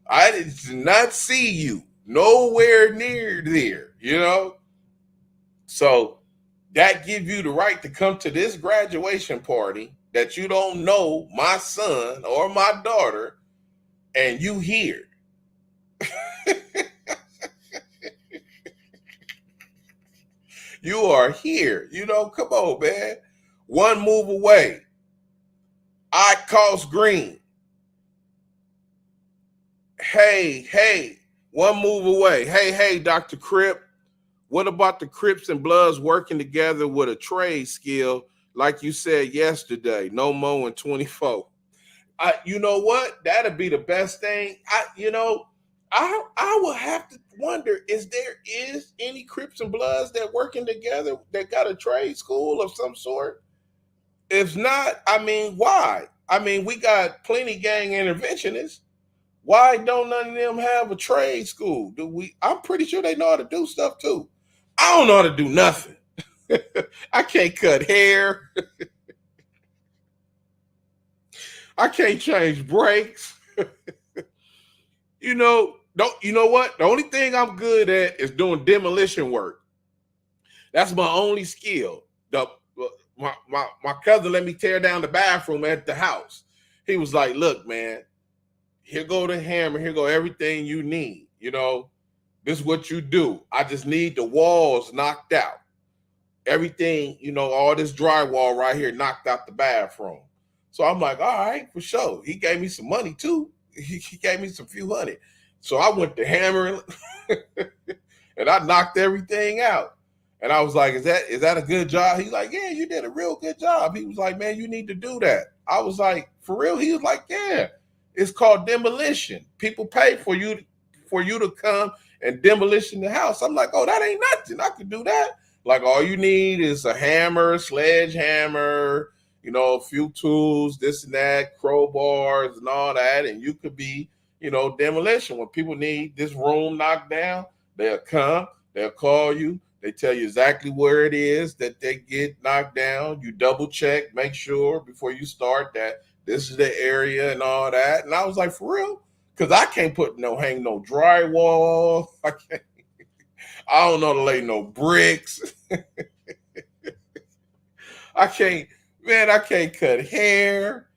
I did not see you nowhere near there, you know? So that gives you the right to come to this graduation party that you don't know my son or my daughter, and you here. You are here. You know, come on, man. One move away. I cost green. Hey, one move away. Hey, Dr. Crip. What about the Crips and Bloods working together with a trade skill, like you said yesterday? No more in 24. You know what? That'd be the best thing. I will have to wonder, is there any Crips and Bloods that working together that got a trade school of some sort? If not, I mean, why? I mean, we got plenty gang interventionists. Why don't none of them have a trade school? I'm pretty sure they know how to do stuff too. I don't know how to do nothing. I can't cut hair. I can't change brakes. You know what? The only thing I'm good at is doing demolition work. That's my only skill. My cousin let me tear down the bathroom at the house. He was like, look, man, here go the hammer, here go everything you need. You know, this is what you do. I just need the walls knocked out. everything, all this drywall right here knocked out the bathroom. So I'm like, all right, for sure. He gave me some money too. He gave me some few hundred. So I went to hammering and I knocked everything out. And I was like, is that a good job? He's like, yeah, you did a real good job. He was like, man, you need to do that. I was like, for real? He was like, yeah, it's called demolition. People pay for you to come and demolition the house. I'm like, oh, that ain't nothing. I could do that. Like, all you need is a hammer, sledgehammer, a few tools, this and that, crowbars and all that. And you could be, demolition. When people need this room knocked down, they'll come, they'll call you. They tell you exactly where it is that they get knocked down. You double check, make sure before you start that this is the area and all that. And I was like, for real? Because I can't hang no drywall. I don't know to lay no bricks. I can't cut hair.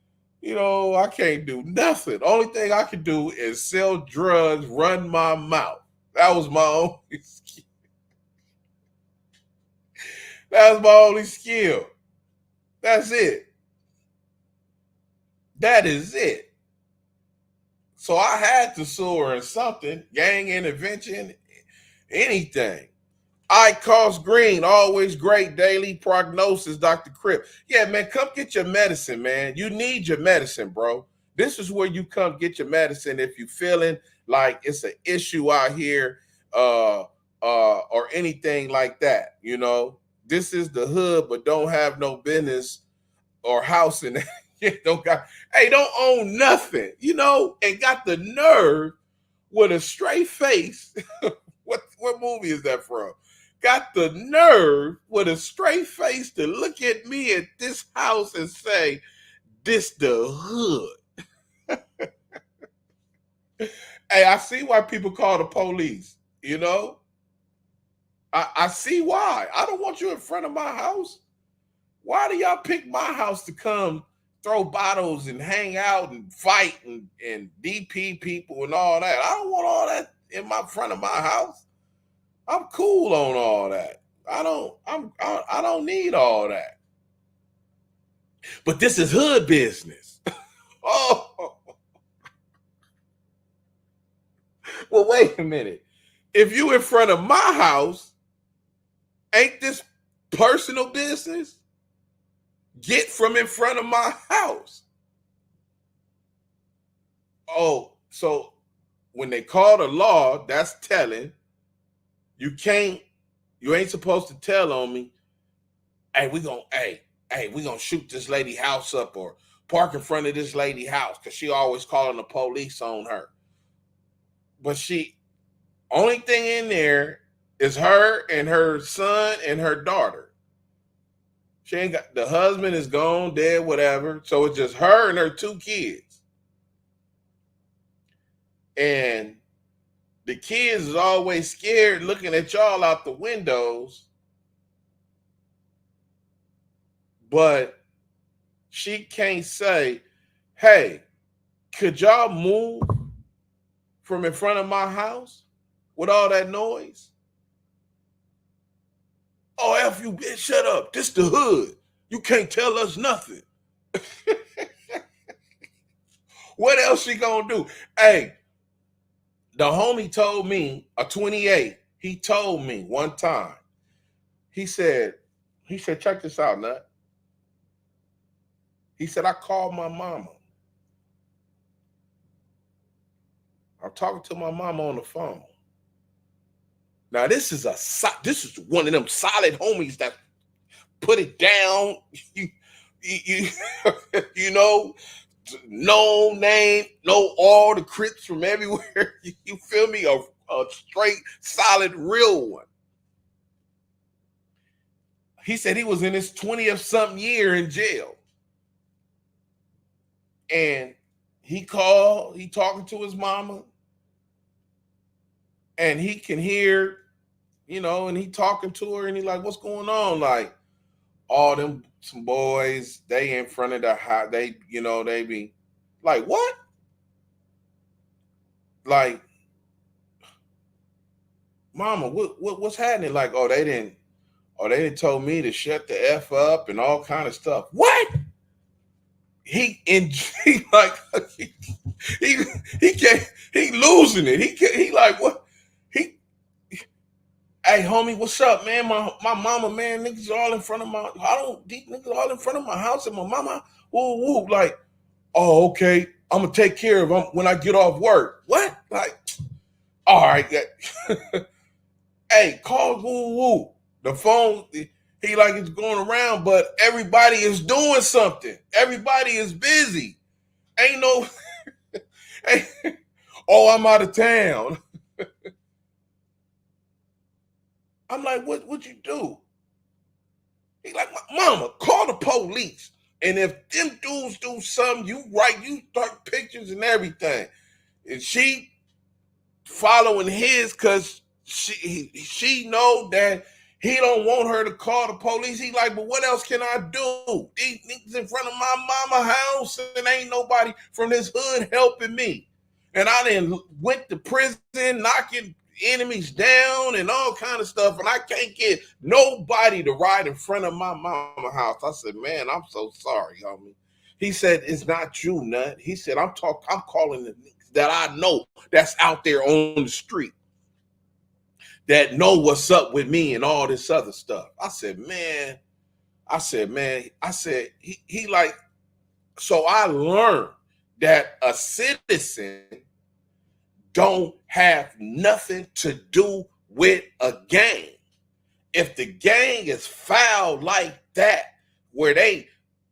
I can't do nothing. Only thing I can do is sell drugs, run my mouth. That was my only skill. That was my only skill. That's it. That is it. So I had to sue her in something, gang intervention, anything. Cost Green, always great daily prognosis, Dr. Crip. Yeah, man, come get your medicine, man. You need your medicine, bro. This is where you come get your medicine if you're feeling like it's an issue out here or anything like that, This is the hood, but don't have no business or house in it. Don't own nothing, and got the nerve with a straight face. What movie is that from? Got the nerve with a straight face to look at me at this house and say, this the hood. Hey, I see why people call the police, I see why. I don't want you in front of my house. Why do y'all pick my house to come throw bottles and hang out and fight and DP people and all that? I don't want all that in front of my house. I'm cool on all that. I don't need all that. But this is hood business. Oh. Well, wait a minute. If you in front of my house, ain't this personal business? Get from in front of my house. Oh, so when they call the law, that's telling. You ain't supposed to tell on me, hey, we gonna shoot this lady house up or park in front of this lady house because she always calling the police on her. But only thing in there is her and her son and her daughter. She ain't got, the husband is gone, dead, whatever. So it's just her and her 2 kids. And the kids is always scared looking at y'all out the windows. But she can't say, hey, could y'all move from in front of my house with all that noise? Oh, F you, bitch, shut up. This the hood. You can't tell us nothing. What else she gonna do? Hey, the homie told me, a 28, he told me one time, he said, check this out, Nut. He said, I called my mama. I'm talking to my mama on the phone. Now, this is one of them solid homies that put it down, no name, know all the Crips from everywhere. You feel me? A straight, solid, real one. He said he was in his 20th something year in jail. And he talking to his mama. And he can hear, and he talking to her and he like, what's going on? Like, all them some boys, they in front of the house, they be like, what? Like, mama, what's happening? Like, oh, or they told me to shut the F up and all kind of stuff. What? He like he can't, he losing it. He like what? Hey homie, what's up, man? My mama, man, niggas all in front of my these niggas all in front of my house and my mama, woo. Like, oh, okay, I'm gonna take care of them when I get off work. What? Like, all right, hey, call woo. The phone, he like it's going around, but everybody is doing something. Everybody is busy. Ain't no, hey, oh, I'm out of town. I'm like, what you do? He like, mama, call the police. And if them dudes do something, you start pictures and everything. And she following his because she know that he don't want her to call the police. He like, but what else can I do? These niggas in front of my mama house and ain't nobody from this hood helping me. And I then went to prison knocking enemies down and all kind of stuff, and I can't get nobody to ride in front of my mama house. I said, man, I'm so sorry, homie. He said, it's not you, nut. He said, I'm calling the niggas that I know that's out there on the street that know what's up with me and all this other stuff. I said, he like, so I learned that a citizen don't have nothing to do with a gang. If the gang is foul like that, where they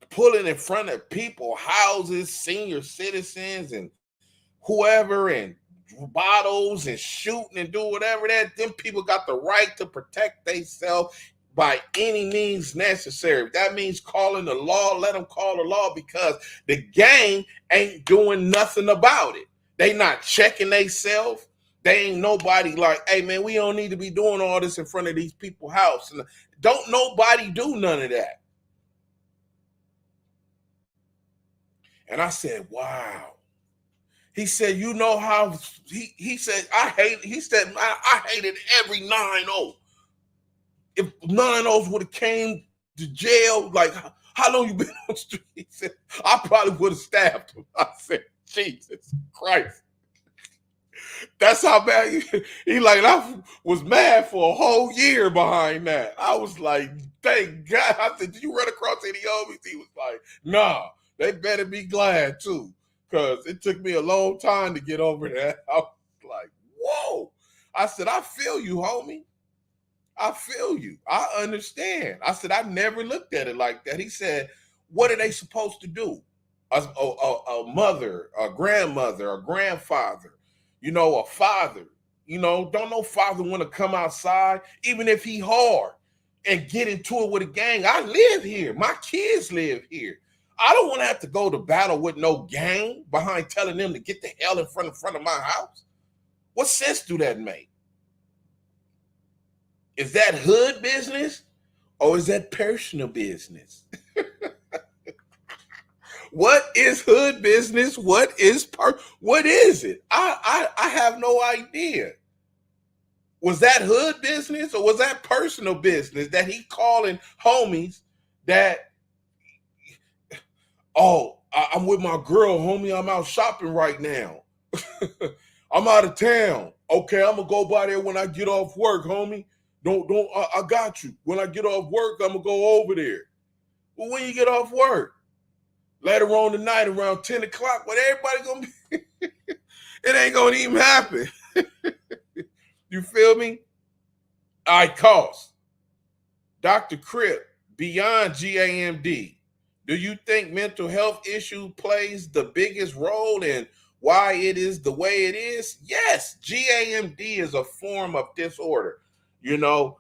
pulling in front of people, houses, senior citizens, and whoever, and bottles and shooting and do whatever that, them people got the right to protect themselves by any means necessary. That means calling the law, let them call the law, because the gang ain't doing nothing about it. They not checking themselves. They ain't nobody like, hey man, we don't need to be doing all this in front of these people's house. And don't nobody do none of that. And I said, wow. He said, you know how he said, I hated every 9-0. If 9-0s would have came to jail, like how long you been on the street? He said, I probably would have stabbed him. I said, Jesus Christ. That's how bad he like, I was mad for a whole year behind that. I was like, thank God. I said, did you run across any homies? He was like, nah, they better be glad too. Because it took me a long time to get over that. I was like, whoa. I said, I feel you, homie. I feel you. I understand. I said, I never looked at it like that. He said, what are they supposed to do? A mother, a grandmother, a grandfather, a father, don't no father want to come outside, even if he hard, and get into it with a gang. I live here. My kids live here. I don't want to have to go to battle with no gang behind telling them to get the hell in front of my house. What sense do that make? Is that hood business or is that personal business? What is hood business? What is it? I have no idea. Was that hood business or was that personal business that he calling homies that, oh, I'm with my girl, homie. I'm out shopping right now. I'm out of town. Okay, I'm gonna go by there when I get off work, homie. I got you. When I get off work, I'm gonna go over there. Well, when you get off work? Later on tonight, around 10 o'clock, when everybody gonna be, it ain't gonna even happen. You feel me? All right, cost. Dr. Crip, beyond GAMD, do you think mental health issue plays the biggest role in why it is the way it is? Yes, GAMD is a form of disorder. Gang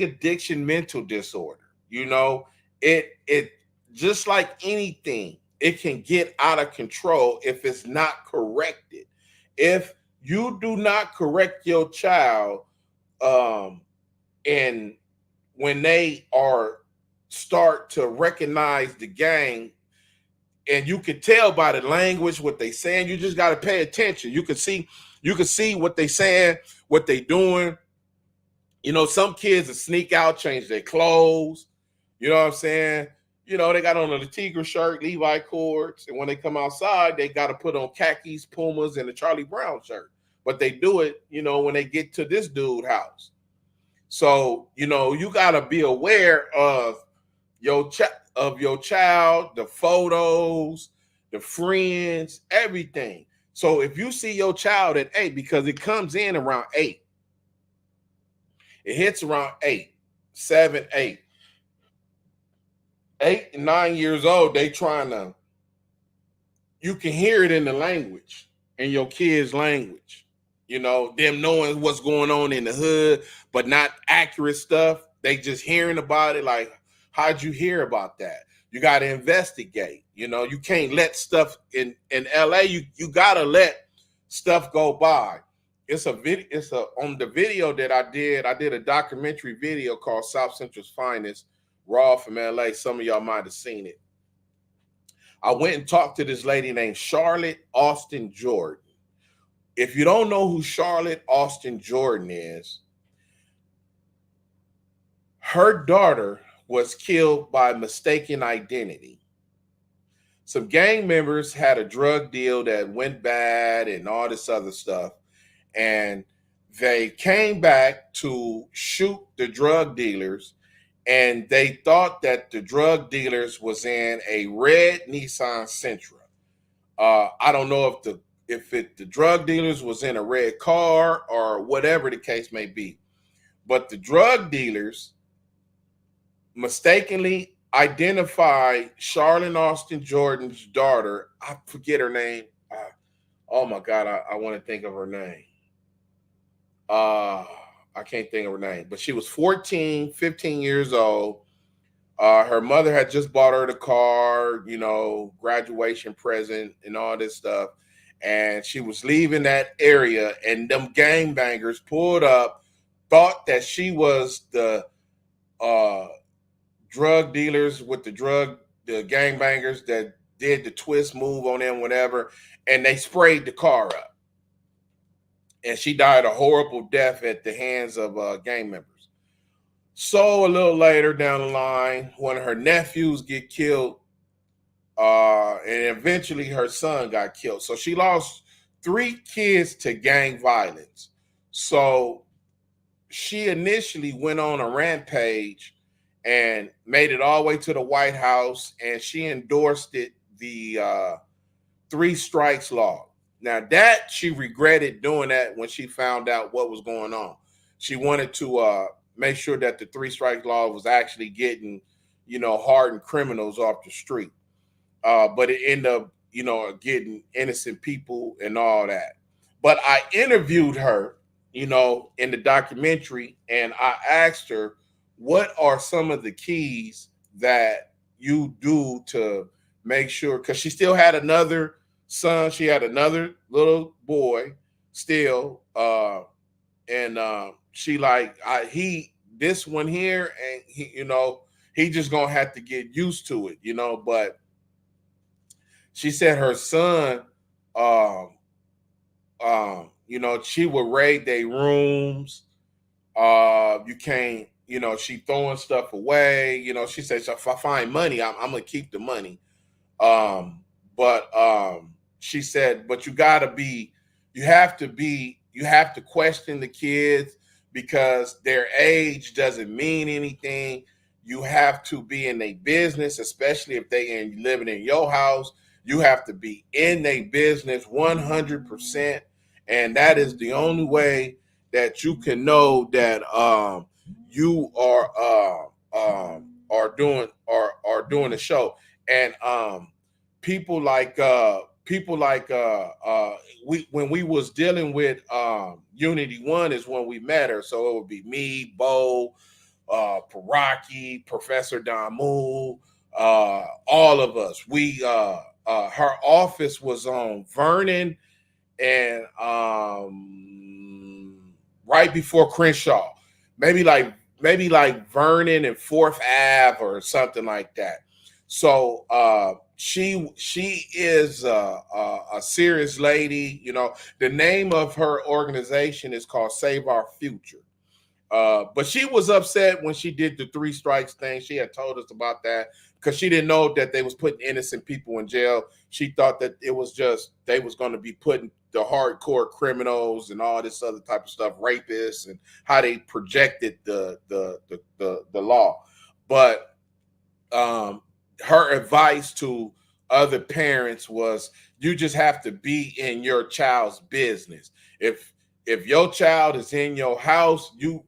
addiction, mental disorder. It just like anything, it can get out of control if it's not corrected. If you do not correct your child, and when they start to recognize the gang, and you can tell by the language what they saying, you just got to pay attention. You can see what they saying, what they doing, You know, some kids that sneak out, change their clothes. You know what I'm saying? You know, they got on a Tigra shirt, Levi cords, and when they come outside, they got to put on khakis, Pumas, and a Charlie Brown shirt. But they do it, you know, when they get to this dude's house. So, you know, you got to be aware of your child, the photos, the friends, everything. So if you see your child at 8, because it comes in around 8, it hits around 8, 7, 8. 8 and 9 years old, they trying to, you can hear it in the language, in your kids' language. You know, them knowing what's going on in the hood, but not accurate stuff. They just hearing about it. Like, how'd you hear about that? You got to investigate. You know, you can't let stuff in LA. You got to let stuff go by. It's a video. On the video that I did a documentary video called South Central's Finest, raw from LA. Some of y'all might have seen it. I went and talked to this lady named Charlotte Austin Jordan. If you don't know who Charlotte Austin Jordan is, her daughter was killed by mistaken identity. Some gang members had a drug deal that went bad and all this other stuff. And they came back to shoot the drug dealers. And they thought that the drug dealers was in a red Nissan Sentra. I don't know if the drug dealers was in a red car or whatever the case may be. But the drug dealers mistakenly identified Charlotte Austin Jordan's daughter. I forget her name. Oh my God, I want to think of her name. I can't think of her name, but she was 14, 15 years old. Her mother had just bought her the car, you know, graduation present and all this stuff. And she was leaving that area, and them gangbangers pulled up, thought that she was the drug dealers with the gangbangers that did the twist move on them, whatever, and they sprayed the car up. And she died a horrible death at the hands of gang members. So a little later down the line, one of her nephews get killed, and eventually her son got killed. So she lost 3 kids to gang violence. So she initially went on a rampage and made it all the way to the White House, and she endorsed the 3 strikes law. Now that she regretted doing that when she found out what was going on. She wanted to make sure that the 3 strikes law was actually getting, you know, hardened criminals off the street. But it ended up, you know, getting innocent people and all that. But I interviewed her, you know, in the documentary, and I asked her, what are some of the keys that you do to make sure, because she still had another son, she had another little boy still, and she like, this one here, and he, you know, he just gonna have to get used to it, you know. But she said her son, you know, she would raid their rooms. You can't, you know, she throwing stuff away. You know, she says, if I find money, I'm gonna keep the money. But she said, but you have to question the kids, because their age doesn't mean anything. You have to be in their business, especially if they living in your house. You have to be in their business 100%. And that is the only way that you can know that you are doing the show. And when we was dealing with Unity One is when we met her. So it would be me, Bo, Paraki, Professor Damu, all of us. Her office was on Vernon and right before Crenshaw, maybe like Vernon and 4th Ave or something like that. So she is a serious lady. You know, the name of her organization is called Save Our Future, But she was upset when she did the 3 strikes thing. She had told us about that because she didn't know that they was putting innocent people in jail. She thought that it was just they was going to be putting the hardcore criminals and all this other type of stuff, rapists, and how they projected the law. But her advice to other parents was, you just have to be in your child's business. If your child is in your house, you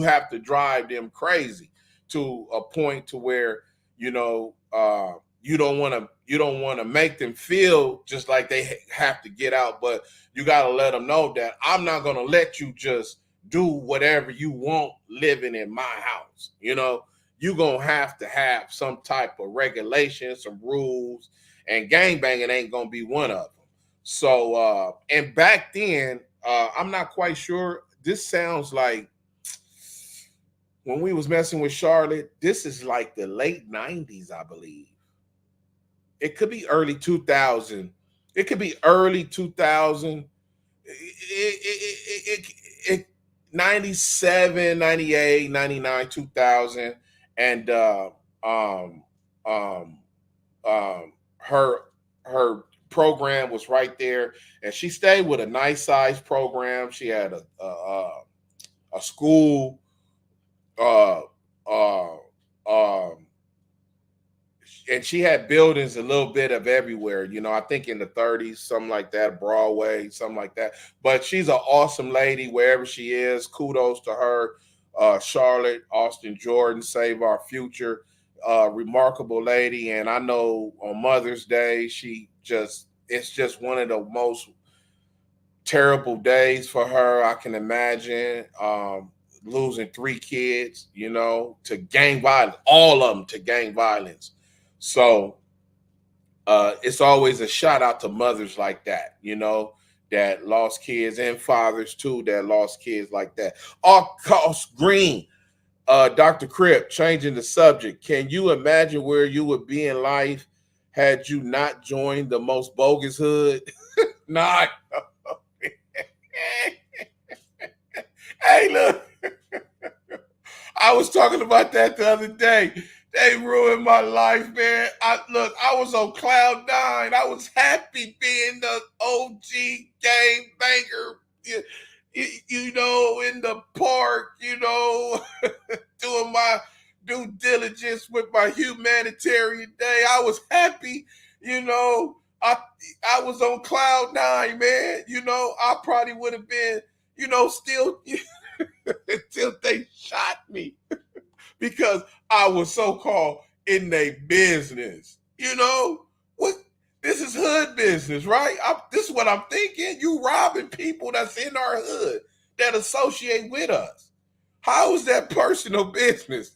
have to drive them crazy to a point to where you don't want to make them feel just like they have to get out, but you got to let them know that I'm not going to let you just do whatever you want living in my house. You're going to have some type of regulation, some rules, and gangbanging ain't going to be one of them. So, and back then, I'm not quite sure. This sounds like when we was messing with Charlotte, this is like the late 90s, I believe. It could be early 2000. It could be early 2000. 97, 98, 99, 2000. And her program was right there, and she stayed with a nice size program. She had a school, and she had buildings a little bit of everywhere. I think in the 30s, something like that, Broadway, something like that. But she's an awesome lady wherever she is. Kudos to her. Charlotte Austin Jordan, save our future. Remarkable lady, and I know on Mother's Day it's just one of the most terrible days for her. I can imagine losing 3 kids, to gang violence, all of them to gang violence. So it's always a shout out to mothers like that, that lost kids, and fathers too that lost kids like that. All cost green. Dr. Crip, changing the subject. Can you imagine where you would be in life had you not joined the most bogus hood? Nah. Hey, look. I was talking about that the other day. They ruined my life, man. I was on cloud 9. I was happy being the OG game banger. In the park, doing my due diligence with my humanitarian day. I was happy, I was on cloud 9, man. I probably would have been, still until they shot me because I was so-called in their business. What? This is hood business, right? This is what I'm thinking. You robbing people that's in our hood that associate with us. How is that personal business?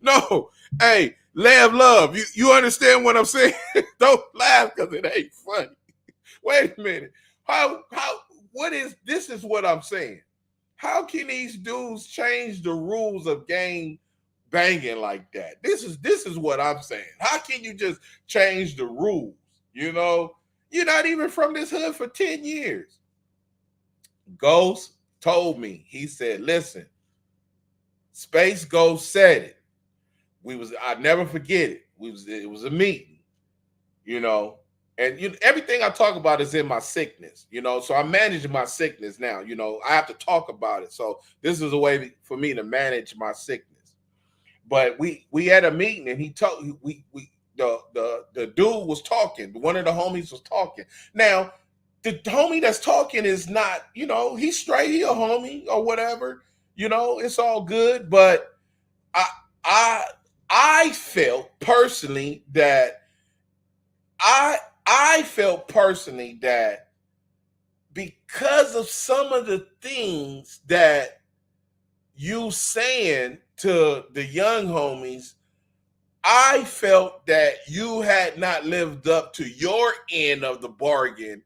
No. Hey, love. You understand what I'm saying? Don't laugh because it ain't funny. Wait a minute. This is what I'm saying. How can these dudes change the rules of gang banging like that? This is what I'm saying. How can you just change the rules? You're not even from this hood for 10 years. Ghost told me, he said, listen, Space Ghost said it. I never forget it. It was a meeting, and everything I talk about is in my sickness, so I'm managing my sickness now. I have to talk about it. So this is a way for me to manage my sickness. But we had a meeting, and he told the dude was talking. One of the homies was talking. Now, the homie that's talking is not, he's straight. He a homie or whatever. It's all good. But I felt personally that because of some of the things that you saying to the young homies, I felt that you had not lived up to your end of the bargain,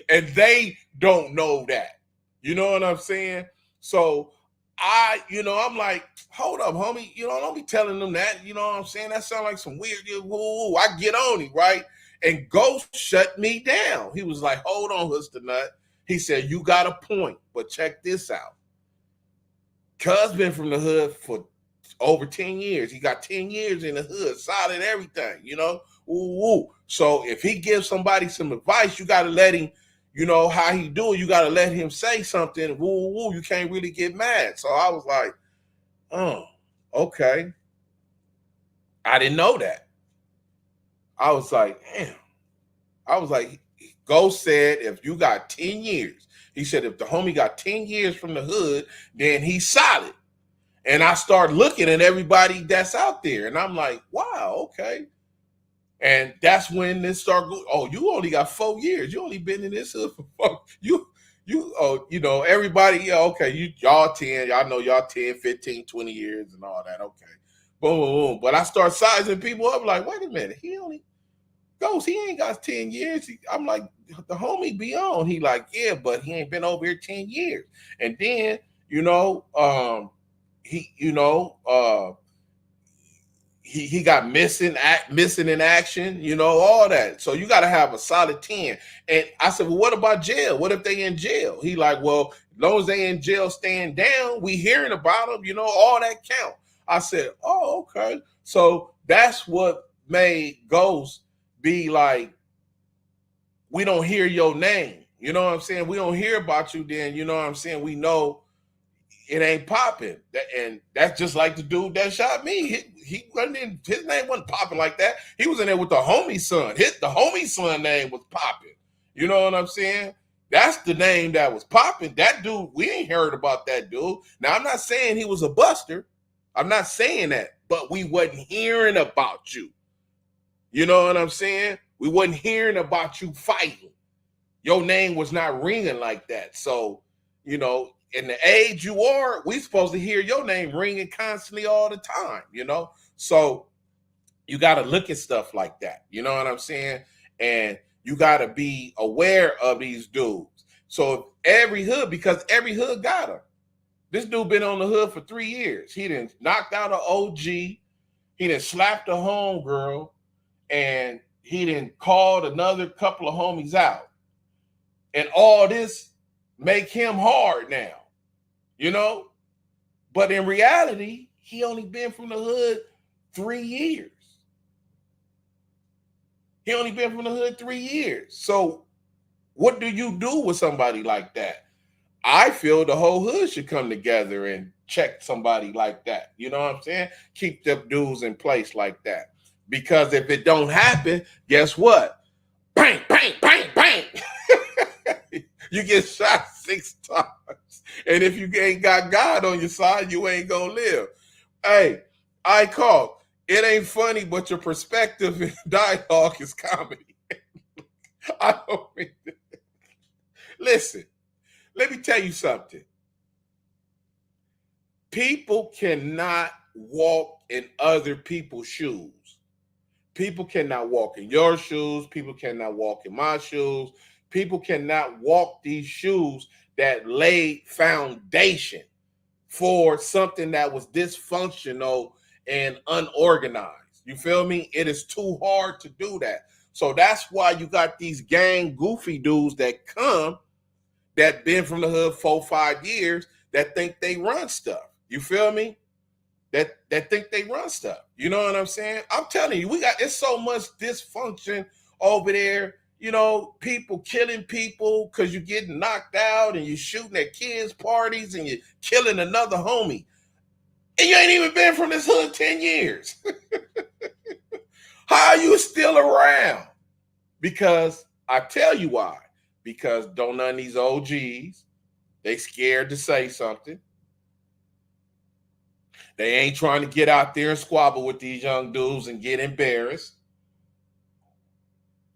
and they don't know that. You know what I'm saying? So I'm like, hold up, homie. Don't be telling them that. You know what I'm saying? That sounds like some weird. I get on him, right? And Ghost shut me down. He was like, hold on, Huster Nut. He said, you got a point, but check this out. Cuz been from the hood for over 10 years. He got 10 years in the hood, solid everything, you know. Ooh. So if he gives somebody some advice, you got to let him, you know, how he do it. You got to let him say something. Woo. You can't really get mad. So I was like, oh, okay. I didn't know that. I was like, damn. I was like, Ghost said, if you got 10 years, he said, if the homie got 10 years from the hood, then he's solid. And I start looking at everybody that's out there, and I'm like, wow, okay. And that's when this started going, oh, you only got 4 years. You only been in this hood for 4. You know, everybody, yeah, okay, y'all 10, y'all know y'all 10, 15, 20 years and all that, okay. Boom, boom, boom. But I start sizing people up like, wait a minute, he ain't got 10 years. I'm like, the homie be on. He like, yeah, but he ain't been over here 10 years. And then, you know, he got missing in action, you know, all that. So you got to have a solid 10. And I said, well, what about jail? What if they in jail? He like, well, as long as they in jail staying down, we hearing about them, you know, all that count. I said, oh, okay. So that's what made Ghost be like, we don't hear your name. You know what I'm saying? We don't hear about you then, you know what I'm saying? We know it ain't popping. And that's just like the dude that shot me. He wasn't in, his name wasn't popping like that. He was in there with the homie son. The homie son name was popping. You know what I'm saying? That's the name that was popping. That dude, we ain't heard about that dude. Now, I'm not saying he was a buster. I'm not saying that, but we wasn't hearing about you. You know what I'm saying? We wasn't hearing about you fighting. Your name was not ringing like that. So, you know, in the age you are, we supposed to hear your name ringing constantly all the time, you know? So you got to look at stuff like that. You know what I'm saying? And you got to be aware of these dudes. So every hood, because every hood got him. This dude been on the hood for 3 years. He done knocked out an OG. He done slapped a homegirl. And he done called another couple of homies out. And all this make him hard now, you know? But in reality, he only been from the hood 3 years. He only been from the hood 3 years. So what do you do with somebody like that? I feel the whole hood should come together and check somebody like that. You know what I'm saying? Keep them dudes in place like that. Because if it don't happen, guess what? Bang, bang, bang, bang. You get shot 6 times. And if you ain't got God on your side, you ain't gonna live. Hey, I call. It ain't funny, but your perspective in dialogue is comedy. I don't mean to. Listen, let me tell you something. People cannot walk in other people's shoes. People cannot walk in your shoes. People cannot walk in my shoes. People cannot walk these shoes that laid foundation for something that was dysfunctional and unorganized. You feel me? It is too hard to do that. So that's why you got these gang goofy dudes that come that been from the hood 4-5 years that think they run stuff. You feel me? That think they run stuff. You know what I'm saying? I'm telling you, it's so much dysfunction over there. You know, people killing people because you're getting knocked out and you're shooting at kids' parties and you're killing another homie. And you ain't even been from this hood 10 years. How are you still around? Because I tell you why. Because don't none of these OGs, they scared to say something. They ain't trying to get out there and squabble with these young dudes and get embarrassed.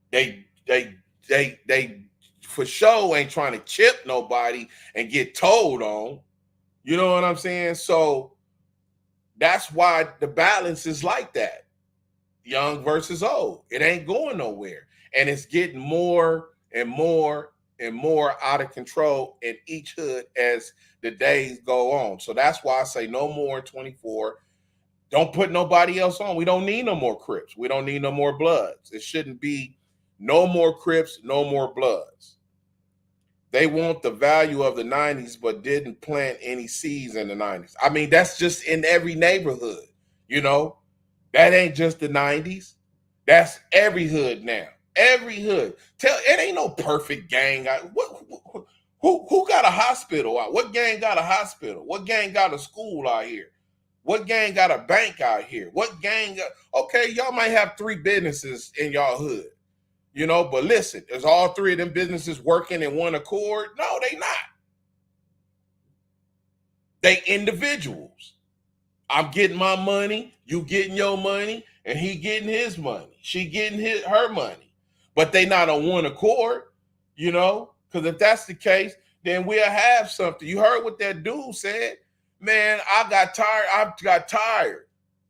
They for sure ain't trying to chip nobody and get told on. You know what I'm saying? So that's why the balance is like that. Young versus old. It ain't going nowhere. And it's getting more and more and more out of control in each hood as the days go on. So that's why I say no more 24. Don't put nobody else on. We don't need no more Crips. We don't need no more Bloods. It shouldn't be no more Crips, no more Bloods. They want the value of the 90s, but didn't plant any seeds in the 90s. I mean, that's just in every neighborhood, you know? That ain't just the 90s. That's every hood now. Every hood. It ain't no perfect gang. Who got a hospital out? What gang got a hospital? What gang got a school out here? What gang got a bank out here? What gang got, okay, y'all might have 3 businesses in y'all hood. You know, but listen, is all 3 of them businesses working in one accord? No, they not. They individuals. I'm getting my money, you getting your money, and he getting his money. She getting her money. But they not on one accord, you know? Because if that's the case, then we'll have something. You heard what that dude said? Man, I got tired.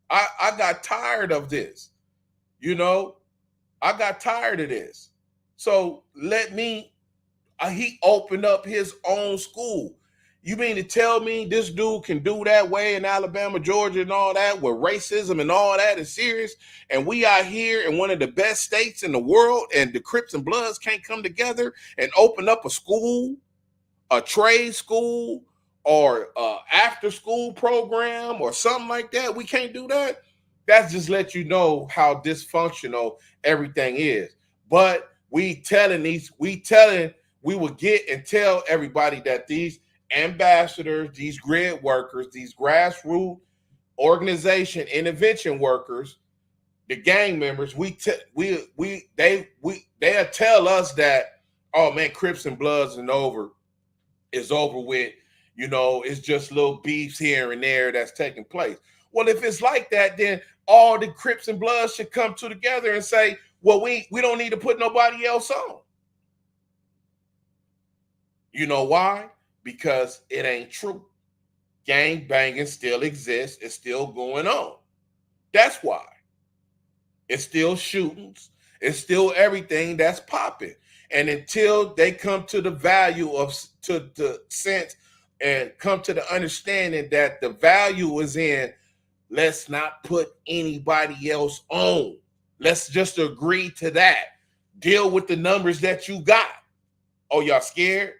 I got tired of this, you know? I got tired of this. So he opened up his own school. You mean to tell me this dude can do that way in Alabama, Georgia, and all that, where racism and all that is serious, and we out here in one of the best states in the world, and the Crips and Bloods can't come together and open up a school, a trade school, or after school program or something like that? We can't do that? That's just let you know how dysfunctional everything is. But we will get and tell everybody that these ambassadors, these grid workers, these grassroots organization intervention workers, the gang members, they'll tell us that, oh man, Crips and Bloods is over with. You know, it's just little beefs here and there that's taking place. Well, if it's like that, then all the Crips and Bloods should come together and say, well, we don't need to put nobody else on. You know why? Because it ain't true. Gang banging still exists. It's still going on. That's why. It's still shootings. It's still everything that's popping. And until they come to the value to the sense and come to the understanding that the value is in, let's not put anybody else on. Let's just agree to that. Deal with the numbers that you got. Oh, y'all scared?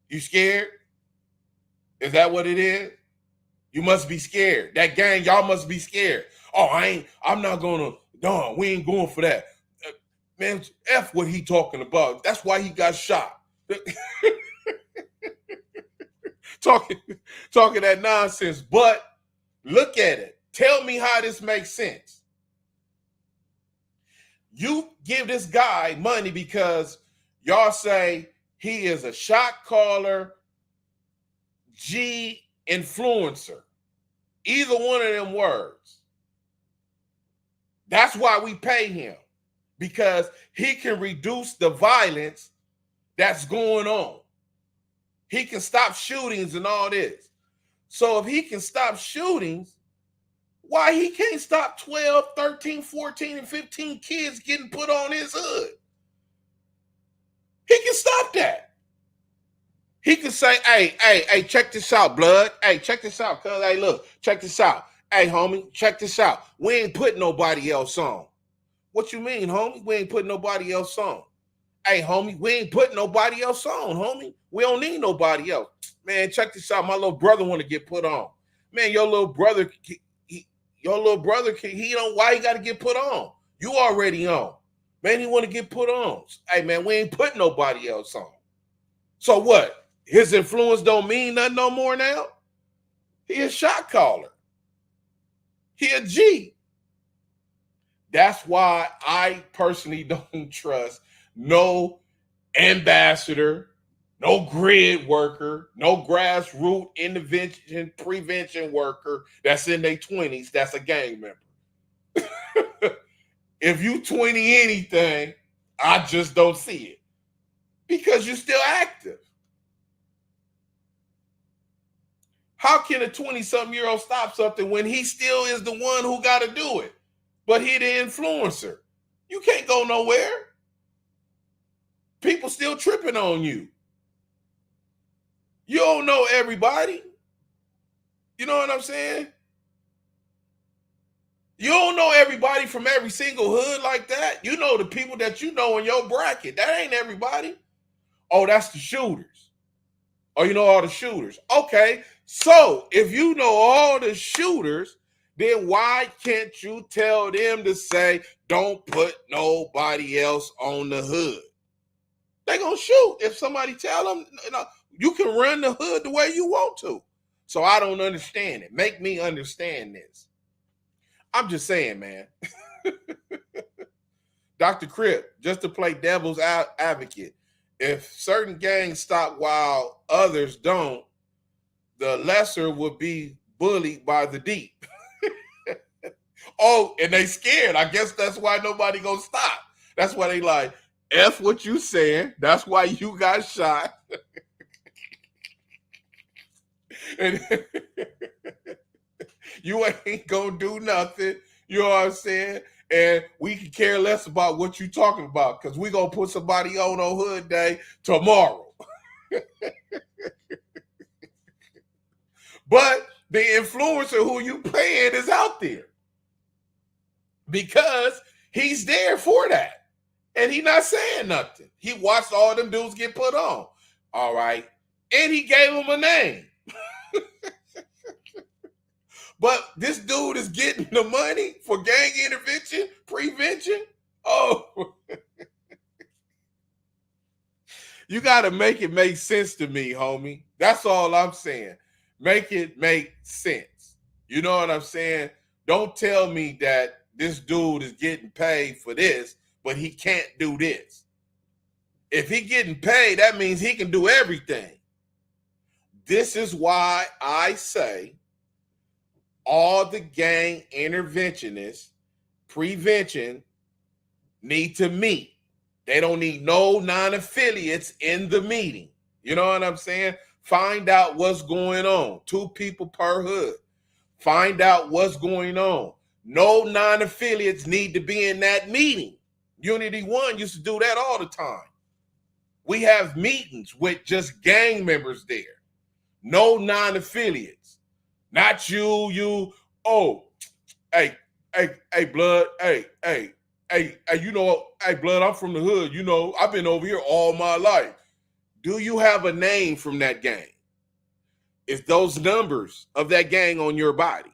You scared? Is that what it is? You must be scared. That gang, y'all must be scared. Oh, I'm not gonna, no, we ain't going for that. Man, F what he talking about. That's why he got shot. Talking that nonsense. But look at it. Tell me how this makes sense. You give this guy money because y'all say he is a shot caller, G influencer. Either one of them words. That's why we pay him. Because he can reduce the violence that's going on. He can stop shootings and all this. So if he can stop shootings, why he can't stop 12, 13, 14, and 15 kids getting put on his hood? He can stop that. He can say, hey, check this out, blood. Hey, check this out, cuz. Hey, look, check this out. Hey, homie, check this out. We ain't putting nobody else on. What you mean, homie? We ain't putting nobody else on. Hey, homie, we ain't putting nobody else on, homie. We don't need nobody else. Man, check this out. My little brother want to get put on. Man, your little brother, he don't, why he got to get put on? You already on. Man, he want to get put on. Hey, man, we ain't putting nobody else on. So what? His influence don't mean nothing no more now? He a shot caller. He a G. That's why I personally don't trust no ambassador, no grid worker, no grassroots intervention, prevention worker that's in their 20s that's a gang member. If you 20 anything, I just don't see it. Because you're still active. How can a 20-something-year-old stop something when he still is the one who got to do it? But he the influencer. You can't go nowhere. People still tripping on you. You don't know everybody. You know what I'm saying? You don't know everybody from every single hood like that. You know the people that you know in your bracket. That ain't everybody. Oh, that's the shooters. Oh, you know all the shooters. Okay, so if you know all the shooters, then why can't you tell them to say, don't put nobody else on the hood? They're going to shoot if somebody tell them, you can run the hood the way you want to. So I don't understand it. Make me understand this. I'm just saying, man. Dr. Crip, just to play devil's advocate, if certain gangs stop while others don't, the lesser would be bullied by the deep. Oh, and they scared. I guess that's why nobody gonna stop. That's why they like, F what you saying. That's why you got shot. And you ain't gonna do nothing. You know what I'm saying? And we can care less about what you talking about because we gonna put somebody on Hood Day tomorrow. But the influencer who you paying is out there because he's there for that. And he not saying nothing. He watched all them dudes get put on. All right. And he gave him a name. But this dude is getting the money for gang intervention, prevention. Oh, you got to make it make sense to me, homie. That's all I'm saying. Make it make sense. You know what I'm saying? Don't tell me that this dude is getting paid for this, but he can't do this. If he getting paid, that means he can do everything. This is why I say all the gang interventionists, prevention, need to meet. They don't need no non-affiliates in the meeting. You know what I'm saying? Find out what's going on. 2 people per hood. Find out what's going on. No non-affiliates need to be in that meeting. Unity 1 used to do that all the time. We have meetings with just gang members there. No non-affiliates. Not you. Oh, hey, blood. Hey, you know, hey, blood, I'm from the hood. You know, I've been over here all my life. Do you have a name from that gang? Is those numbers of that gang on your body?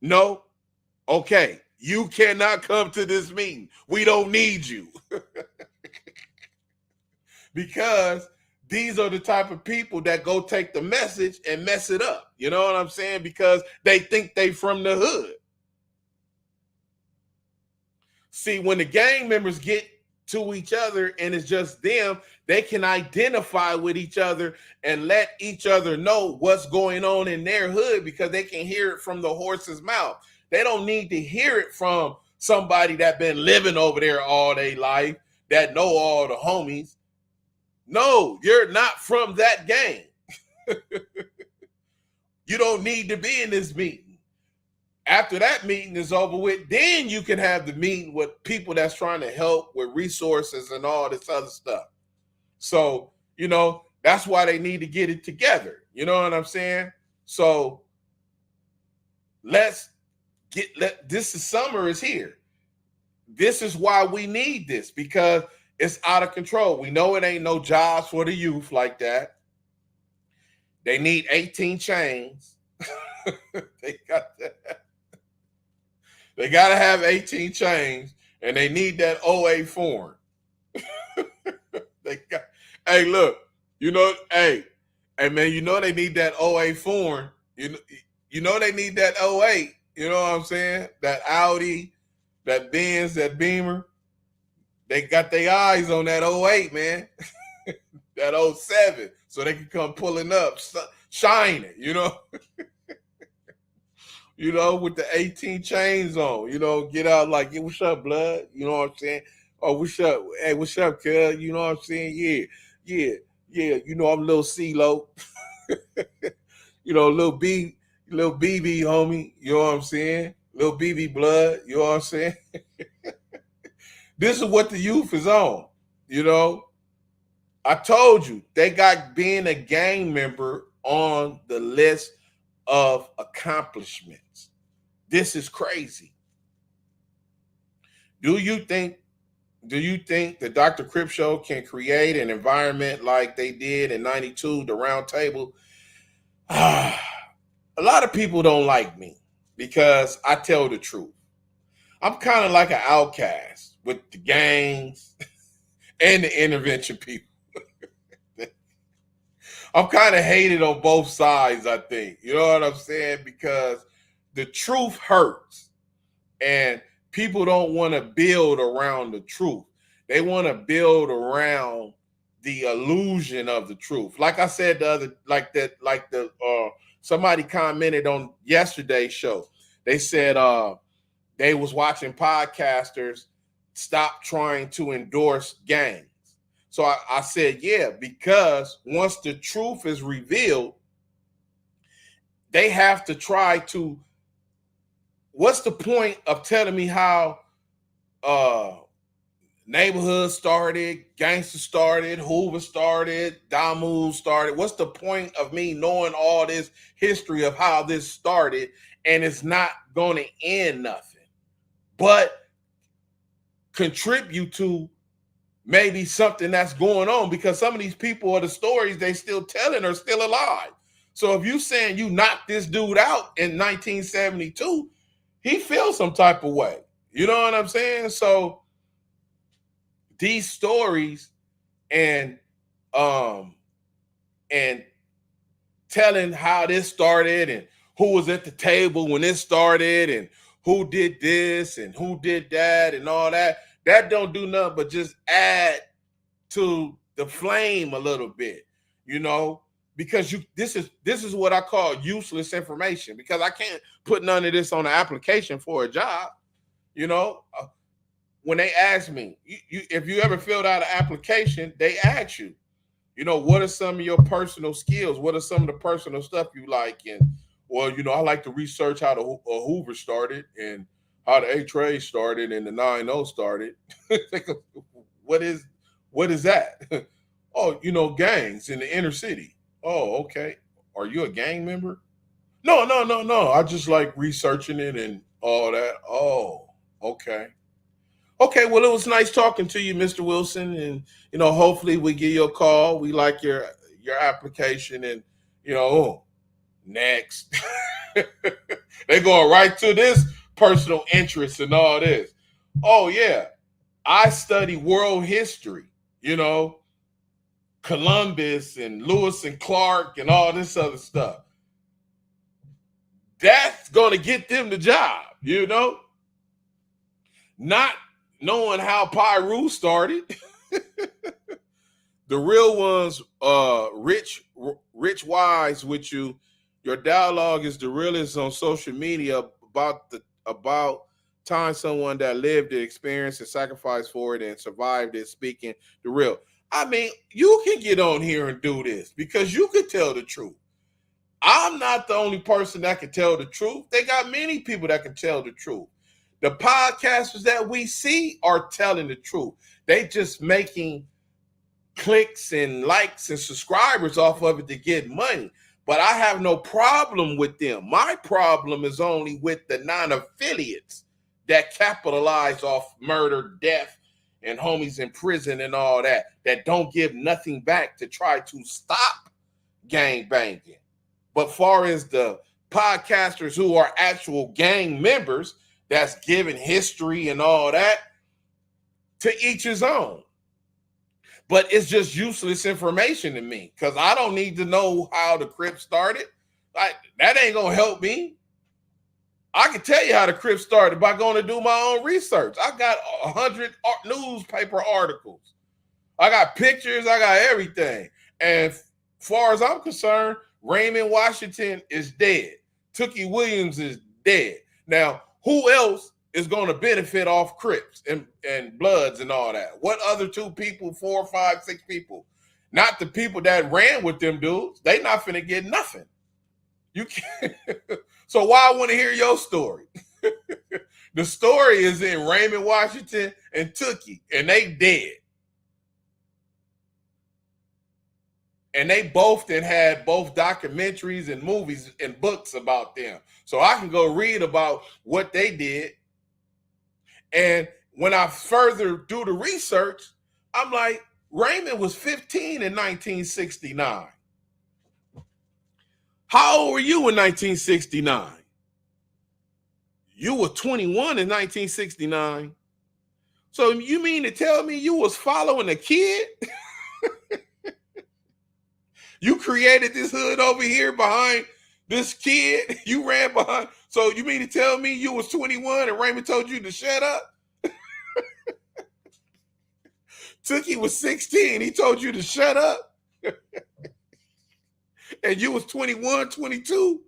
No? Okay. You cannot come to this meeting. We don't need you. Because these are the type of people that go take the message and mess it up. You know what I'm saying? Because they think they from the hood. See, when the gang members get to each other and it's just them, they can identify with each other and let each other know what's going on in their hood because they can hear it from the horse's mouth. They don't need to hear it from somebody that been living over there all their life, that know all the homies. No, you're not from that gang. You don't need to be in this meeting. After that meeting is over with, then you can have the meeting with people that's trying to help with resources and all this other stuff. So, you know, that's why they need to get it together. You know what I'm saying? So this is summer is here. This is why we need this because it's out of control. We know it ain't no jobs for the youth like that. They need 18 chains. They got that. They got to have 18 chains, and they need that OA form. Hey, look, you know, hey, man, you know they need that OA form. You know they need that 08. You know what I'm saying? That Audi, that Benz, that Beamer. They got their eyes on that 08, man. That 07, so they can come pulling up, shining, you know. You know, with the 18 chains on, you know, get out like, yeah, what's up, blood? You know what I'm saying? Oh, what's up? Hey, what's up, cuz? You know what I'm saying? Yeah. You know, I'm a little CeeLo. You know, little BB, homie. You know what I'm saying? Little BB blood. You know what I'm saying? This is what the youth is on, you know. I told you, they got being a gang member on the list of accomplishments. This is crazy. Do you think do you think the Dr. Crip Show can create an environment like they did in 92, the round table? A lot of people don't like me because I tell the truth. I'm kind of like an outcast with the gangs and the intervention people. I'm kind of hated on both sides, I think. You know what I'm saying? Because the truth hurts. And people don't want to build around the truth. They want to build around the illusion of the truth. Like I said somebody commented on yesterday's show. They said they was watching podcasters stop trying to endorse gangs. So I said, yeah, because once the truth is revealed, they have to try to. What's the point of telling me how neighborhood started, gangster started, Hoover started, Damu started? What's the point of me knowing all this history of how this started and it's not going to end nothing, but contribute to maybe something that's going on, because some of these people or the stories they still telling are still alive. So if you saying you knocked this dude out in 1972, he feels some type of way. You know what I'm saying? So these stories and telling how this started and who was at the table when it started and who did this and who did that and all that, that don't do nothing but just add to the flame a little bit, you know, because this is what I call useless information, because I can't put none of this on the application for a job. You know, when they ask me, if you ever filled out an application, they ask you, you know, what are some of your personal skills? What are some of the personal stuff you like? And, well, you know, I like to research how the Hoover started and how the A-Trade started and the 9-0 started. What is that? Oh, you know, gangs in the inner city. Oh, okay. Are you a gang member? No. I just like researching it and all that. Oh, okay. Okay, well, it was nice talking to you, Mr. Wilson. And, you know, hopefully we give you a call. We like your application and, you know, next. They're going right to this personal interest and all this. Oh, yeah. I study world history, you know, Columbus and Lewis and Clark and all this other stuff. That's going to get them the job, you know, not knowing how Pyru started. The real ones, rich wise with you. Your dialogue is the realest on social media about time someone that lived it, experienced and sacrificed for it and survived it, speaking the real. I mean, you can get on here and do this because you could tell the truth. I'm not the only person that can tell the truth. They got many people that can tell the truth. The podcasters that we see are telling the truth. They just making clicks and likes and subscribers off of it to get money. But I have no problem with them. My problem is only with the non-affiliates that capitalize off murder, death, and homies in prison and all that don't give nothing back to try to stop gang banging. But far as the podcasters who are actual gang members, that's giving history and all that, to each his own. But it's just useless information to me because I don't need to know how the Crip started. Like, that ain't gonna help me. I can tell you how the Crip started by going to do my own research. I got 100 newspaper articles. I got pictures. I got everything. And as far as I'm concerned, Raymond Washington is dead. Tookie Williams is dead. Now, who else is going to benefit off Crips and Bloods and all that? What other 2 people, 4, 5, 6 people? Not the people that ran with them dudes. They not finna get nothing. You can't. So why I want to hear your story? The story is in Raymond Washington and Tookie, and they dead. And they both then had both documentaries and movies and books about them. So I can go read about what they did. And when I further do the research, I'm like, Raymond was 15 in 1969. How old were you in 1969? You were 21 in 1969. So you mean to tell me you was following a kid? You created this hood over here behind this kid. You ran behind. So you mean to tell me you was 21 and Raymond told you to shut up? Tookie was 16. He told you to shut up. And you was 21, 22.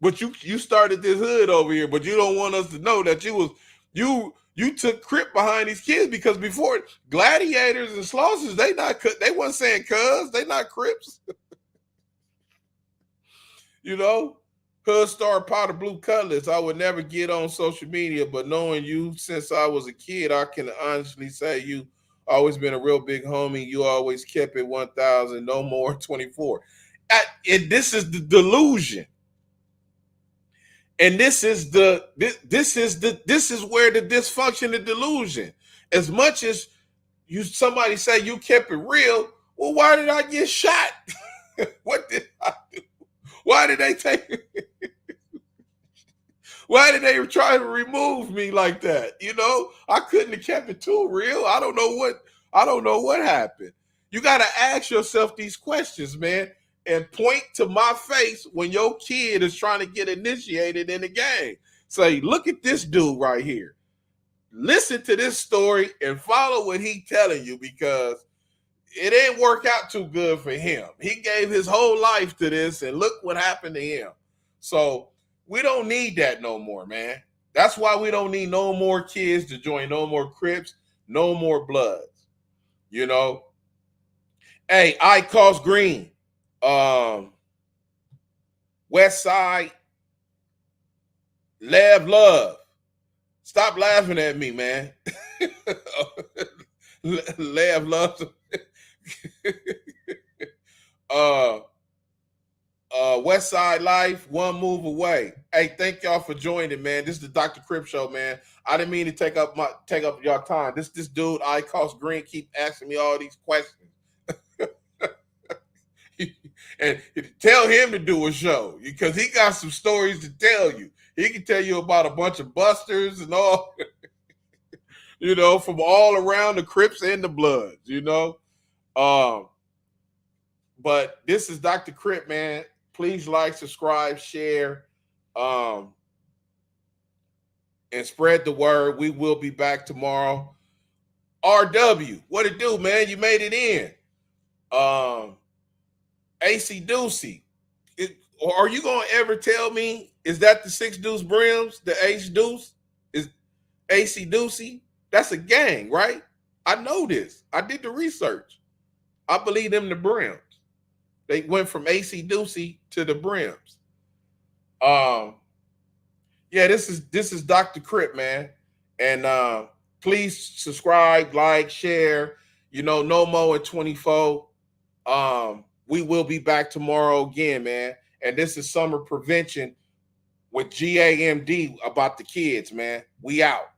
But you started this hood over here, but you don't want us to know that you took Crip behind these kids, because before gladiators and Slossers, they wasn't saying cuz, they not Crips. You know, Hood Star Powder Blue Cutlass. I would never get on social media, but knowing you since I was a kid, I can honestly say you always been a real big homie. You always kept it 1,000, no more 24. This is the delusion. And this is where the dysfunction of delusion. As much as somebody say you kept it real, well, why did I get shot? What did I do? Why did they why did they try to remove me like that? You know, I couldn't have kept it too real. I don't know what happened. You got to ask yourself these questions, man. And point to my face when your kid is trying to get initiated in the game. Say, look at this dude right here. Listen to this story and follow what he's telling you, because it didn't work out too good for him. He gave his whole life to this, and look what happened to him. So we don't need that no more, man. That's why we don't need no more kids to join no more Crips, no more Bloods. You know? Hey, I cost green. West Side, love. Stop laughing at me, man. love. West Side Life, one move away. Hey, thank y'all for joining, man. This is the Dr. Crip Show, man. I didn't mean to take up y'all time. This dude, I cost green, keep asking me all these questions. And tell him to do a show, because he got some stories to tell you. He can tell you about a bunch of busters and all, you know, from all around the Crips and the Bloods, you know. But this is Dr. Crip, man. Please like, subscribe, share, and spread the word. We will be back tomorrow. RW, what it do, man? You made it in. AC Deucey, are you gonna ever tell me, is that the 6 Deuce Brims, the H Deuce is AC Deucey? That's a gang, right? I know this. I did the research. I believe them the Brims. They went from AC Deucey to the Brims. Yeah, this is Dr. Crip, man. And please subscribe, like, share. You know, no more at 24. We will be back tomorrow again, man. And this is Summer Prevention with GAMD about the kids, man. We out.